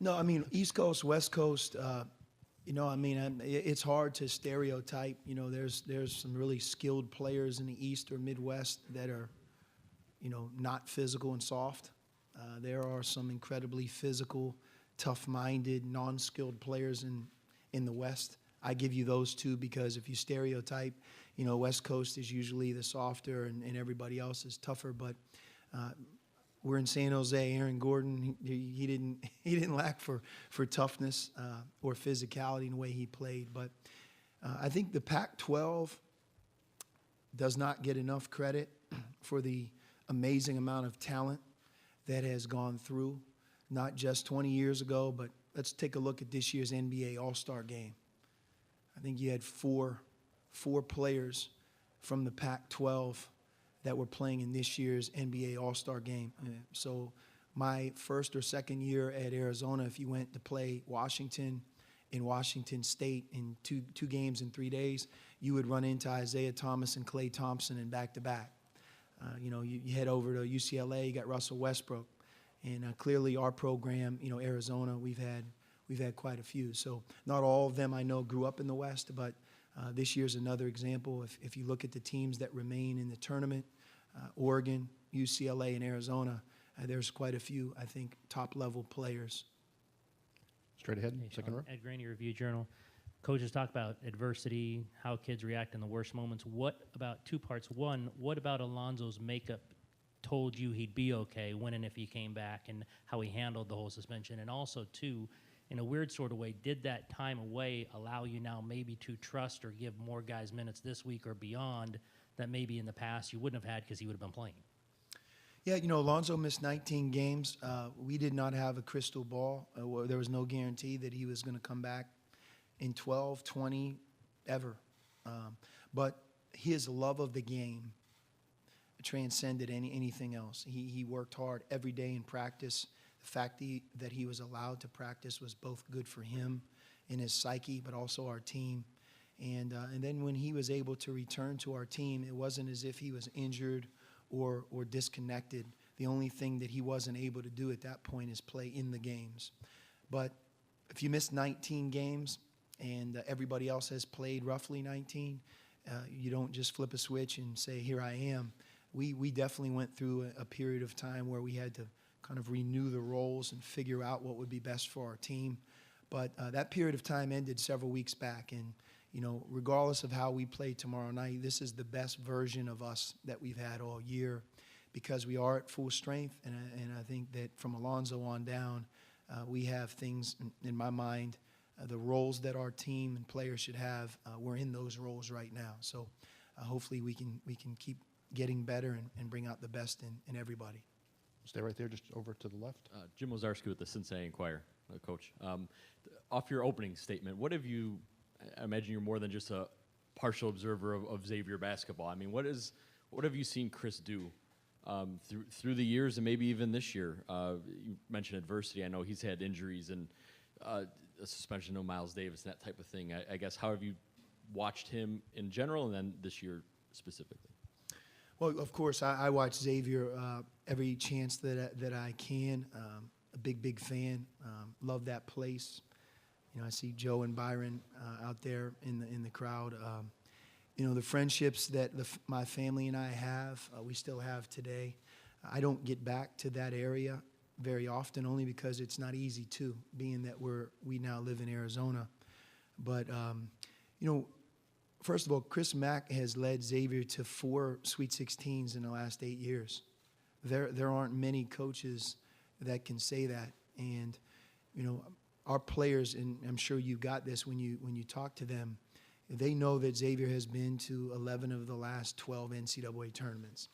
No, I mean, East Coast, West Coast, it's hard to stereotype. There's some really skilled players in the East or Midwest that are, not physical and soft. There are some incredibly physical, tough-minded, non-skilled players in the West. I give you those two because if you stereotype, West Coast is usually the softer and everybody else is tougher. But we're in San Jose. Aaron Gordon, he didn't lack for toughness or physicality in the way he played. But I think the Pac-12 does not get enough credit for the amazing amount of talent that has gone through, not just 20 years ago, but let's take a look at this year's NBA All-Star game. I think you had four players from the Pac-12 that were playing in this year's NBA All-Star game. So my first or second year at Arizona, if you went to play Washington in Washington State in two games in 3 days, you would run into Isaiah Thomas and Klay Thompson in back-to-back. You head over to UCLA, you got Russell Westbrook. And clearly our program, Arizona, we've had quite a few. So not all of them I know grew up in the West, but this year's another example. If you look at the teams that remain in the tournament, Oregon, UCLA, and Arizona, there's quite a few, I think, top-level players. Straight ahead, Hey, second Sean, row. Ed Graney, Review Journal. Coaches talk about adversity, how kids react in the worst moments. What about two parts? One, what about Alonzo's makeup told you he'd be okay when and if he came back, and how he handled the whole suspension? And also, two, in a weird sort of way, did that time away allow you now maybe to trust or give more guys minutes this week or beyond that maybe in the past you wouldn't have had because he would have been playing? Yeah, Alonzo missed 19 games. We did not have a crystal ball. There was no guarantee that he was going to come back in 12, 20, ever. But his love of the game transcended anything else. He worked hard every day in practice. The fact that he was allowed to practice was both good for him and his psyche, but also our team. And then when he was able to return to our team, it wasn't as if he was injured or disconnected. The only thing that he wasn't able to do at that point is play in the games. But if you miss 19 games and everybody else has played roughly 19, you don't just flip a switch and say, here I am. We definitely went through a period of time where we had to kind of renew the roles and figure out what would be best for our team. But that period of time ended several weeks back. And, regardless of how we play tomorrow night, this is the best version of us that we've had all year because we are at full strength. And I think that from Alonzo on down, we have things in my mind, the roles that our team and players should have. We're in those roles right now. So hopefully we can keep getting better and bring out the best in everybody. Stay right there, just over to the left. Jim Lazarski with the Cincinnati Enquirer, Coach. Off your opening statement, what have you, I imagine you're more than just a partial observer of Xavier basketball. I mean, what have you seen Chris do through the years and maybe even this year? You mentioned adversity. I know he's had injuries and a suspension, no Miles Davis, and that type of thing. I guess, how have you watched him in general and then this year specifically? Well, of course, I watch Xavier every chance that I can. A big fan. Love that place. I see Joe and Byron out there in the crowd. The friendships that my family and I have, we still have today. I don't get back to that area very often, only because it's not easy too, being that we now live in Arizona. But first of all, Chris Mack has led Xavier to 4 Sweet 16s in the last 8 years. There aren't many coaches that can say that. And, our players, and I'm sure you got this when you talk to them, they know that Xavier has been to 11 of the last 12 NCAA tournaments.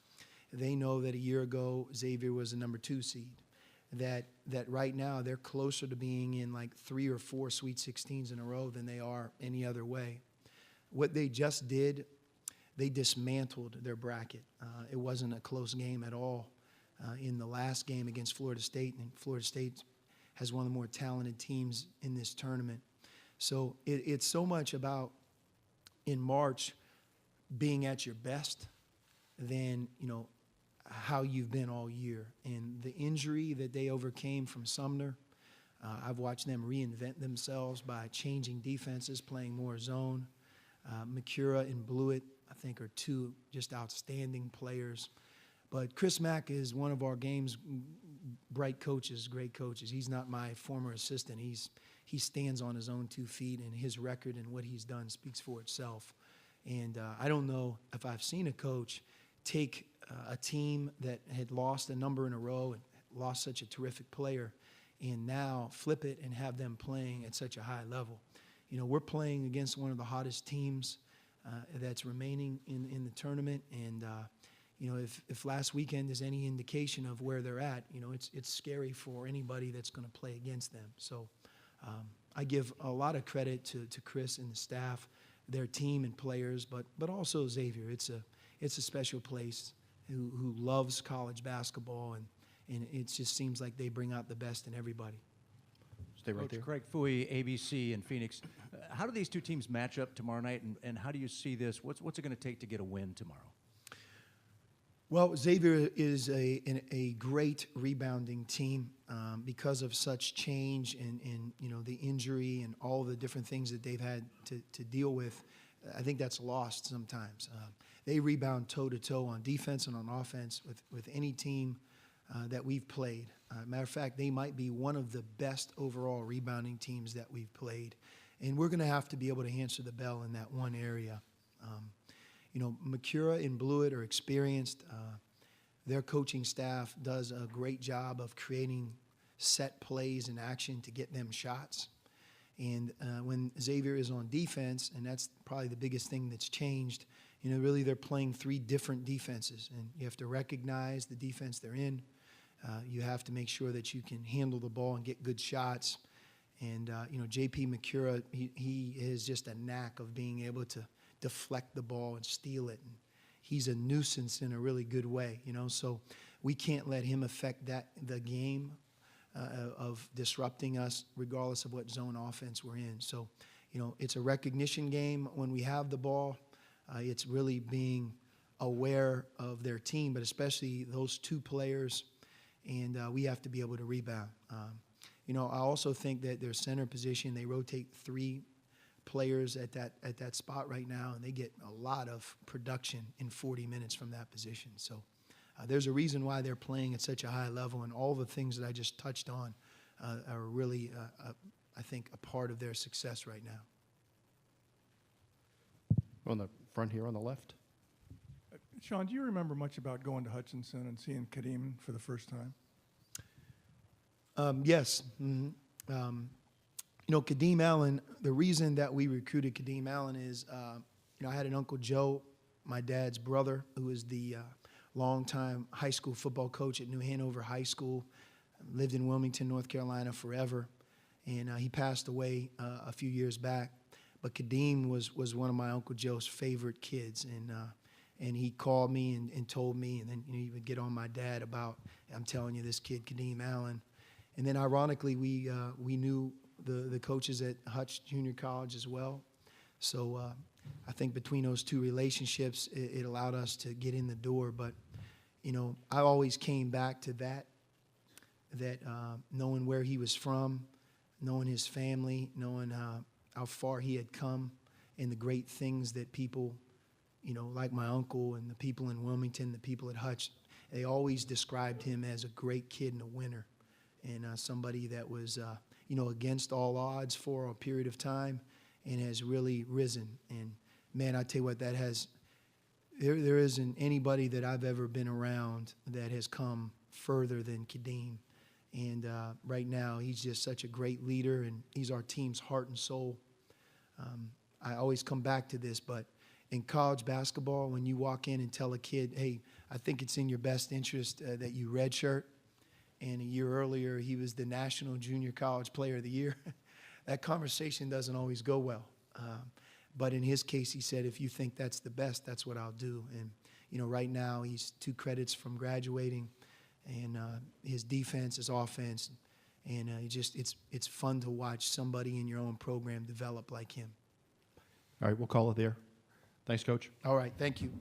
They know that a year ago, Xavier was the number 2 seed. That right now, they're closer to being in like 3 or 4 Sweet 16s in a row than they are any other way. What they just did, they dismantled their bracket. It wasn't a close game at all in the last game against Florida State, and Florida State has one of the more talented teams in this tournament. So it's so much about, in March, being at your best than, how you've been all year. And the injury that they overcame from Sumner, I've watched them reinvent themselves by changing defenses, playing more zone. Makura and Blewett, I think, are 2 just outstanding players. But Chris Mack is one of our game's bright coaches, great coaches. He's not my former assistant. He stands on his own 2 feet, and his record and what he's done speaks for itself. And I don't know if I've seen a coach take a team that had lost a number in a row and lost such a terrific player and now flip it and have them playing at such a high level. We're playing against one of the hottest teams that's remaining in the tournament. And, if last weekend is any indication of where they're at, it's scary for anybody that's going to play against them. So I give a lot of credit to Chris and the staff, their team and players, but also Xavier. It's a special place who loves college basketball, and it just seems like they bring out the best in everybody. Stay right Coach there. Craig Fouie, ABC in Phoenix. How do these two teams match up tomorrow night, and how do you see this? What's it going to take to get a win tomorrow? Well, Xavier is a great rebounding team because of such change and the injury and all the different things that they've had to deal with. I think that's lost sometimes. They rebound toe-to-toe on defense and on offense with any team that we've played. Matter of fact, they might be one of the best overall rebounding teams that we've played. And we're going to have to be able to answer the bell in that one area. Macura and Blewett are experienced. Their coaching staff does a great job of creating set plays and action to get them shots. And when Xavier is on defense, and that's probably the biggest thing that's changed, really they're playing three different defenses. And you have to recognize the defense they're in. You have to make sure that you can handle the ball and get good shots. And, J.P. Macura, he is just a knack of being able to deflect the ball and steal it. And he's a nuisance in a really good way, So we can't let him affect the game of disrupting us regardless of what zone offense we're in. So, it's a recognition game when we have the ball. It's really being aware of their team, but especially those two players, and we have to be able to rebound. I also think that their center position, they rotate three players at that spot right now, and they get a lot of production in 40 minutes from that position. So there's a reason why they're playing at such a high level, and all the things that I just touched on are really, I think, a part of their success right now. On the front here on the left. Sean, do you remember much about going to Hutchinson and seeing Kadeem for the first time? Yes. Mm-hmm. Kadeem Allen, the reason that we recruited Kadeem Allen is, I had an Uncle Joe, my dad's brother, who was the longtime high school football coach at New Hanover High School, lived in Wilmington, North Carolina forever, and he passed away a few years back. But Kadeem was one of my Uncle Joe's favorite kids, and he called me and told me, and then he would get on my dad about, I'm telling you, this kid, Kadeem Allen. And then ironically, we knew the coaches at Hutch Junior College as well. So I think between those two relationships, it allowed us to get in the door. But, I always came back to that knowing where he was from, knowing his family, knowing how far he had come, and the great things that people, like my uncle and the people in Wilmington, the people at Hutch, they always described him as a great kid and a winner, and somebody that was, against all odds for a period of time and has really risen. And, man, I tell you what, there isn't anybody that I've ever been around that has come further than Kadeem. And right now, he's just such a great leader, and he's our team's heart and soul. I always come back to this, but in college basketball, when you walk in and tell a kid, hey, I think it's in your best interest that you redshirt, and a year earlier he was the National Junior College Player of the Year, that conversation doesn't always go well. But in his case, he said, if you think that's the best, that's what I'll do. And, right now he's 2 credits from graduating, and his defense, his offense, and it's fun to watch somebody in your own program develop like him. All right, we'll call it there. Thanks, Coach. All right, thank you.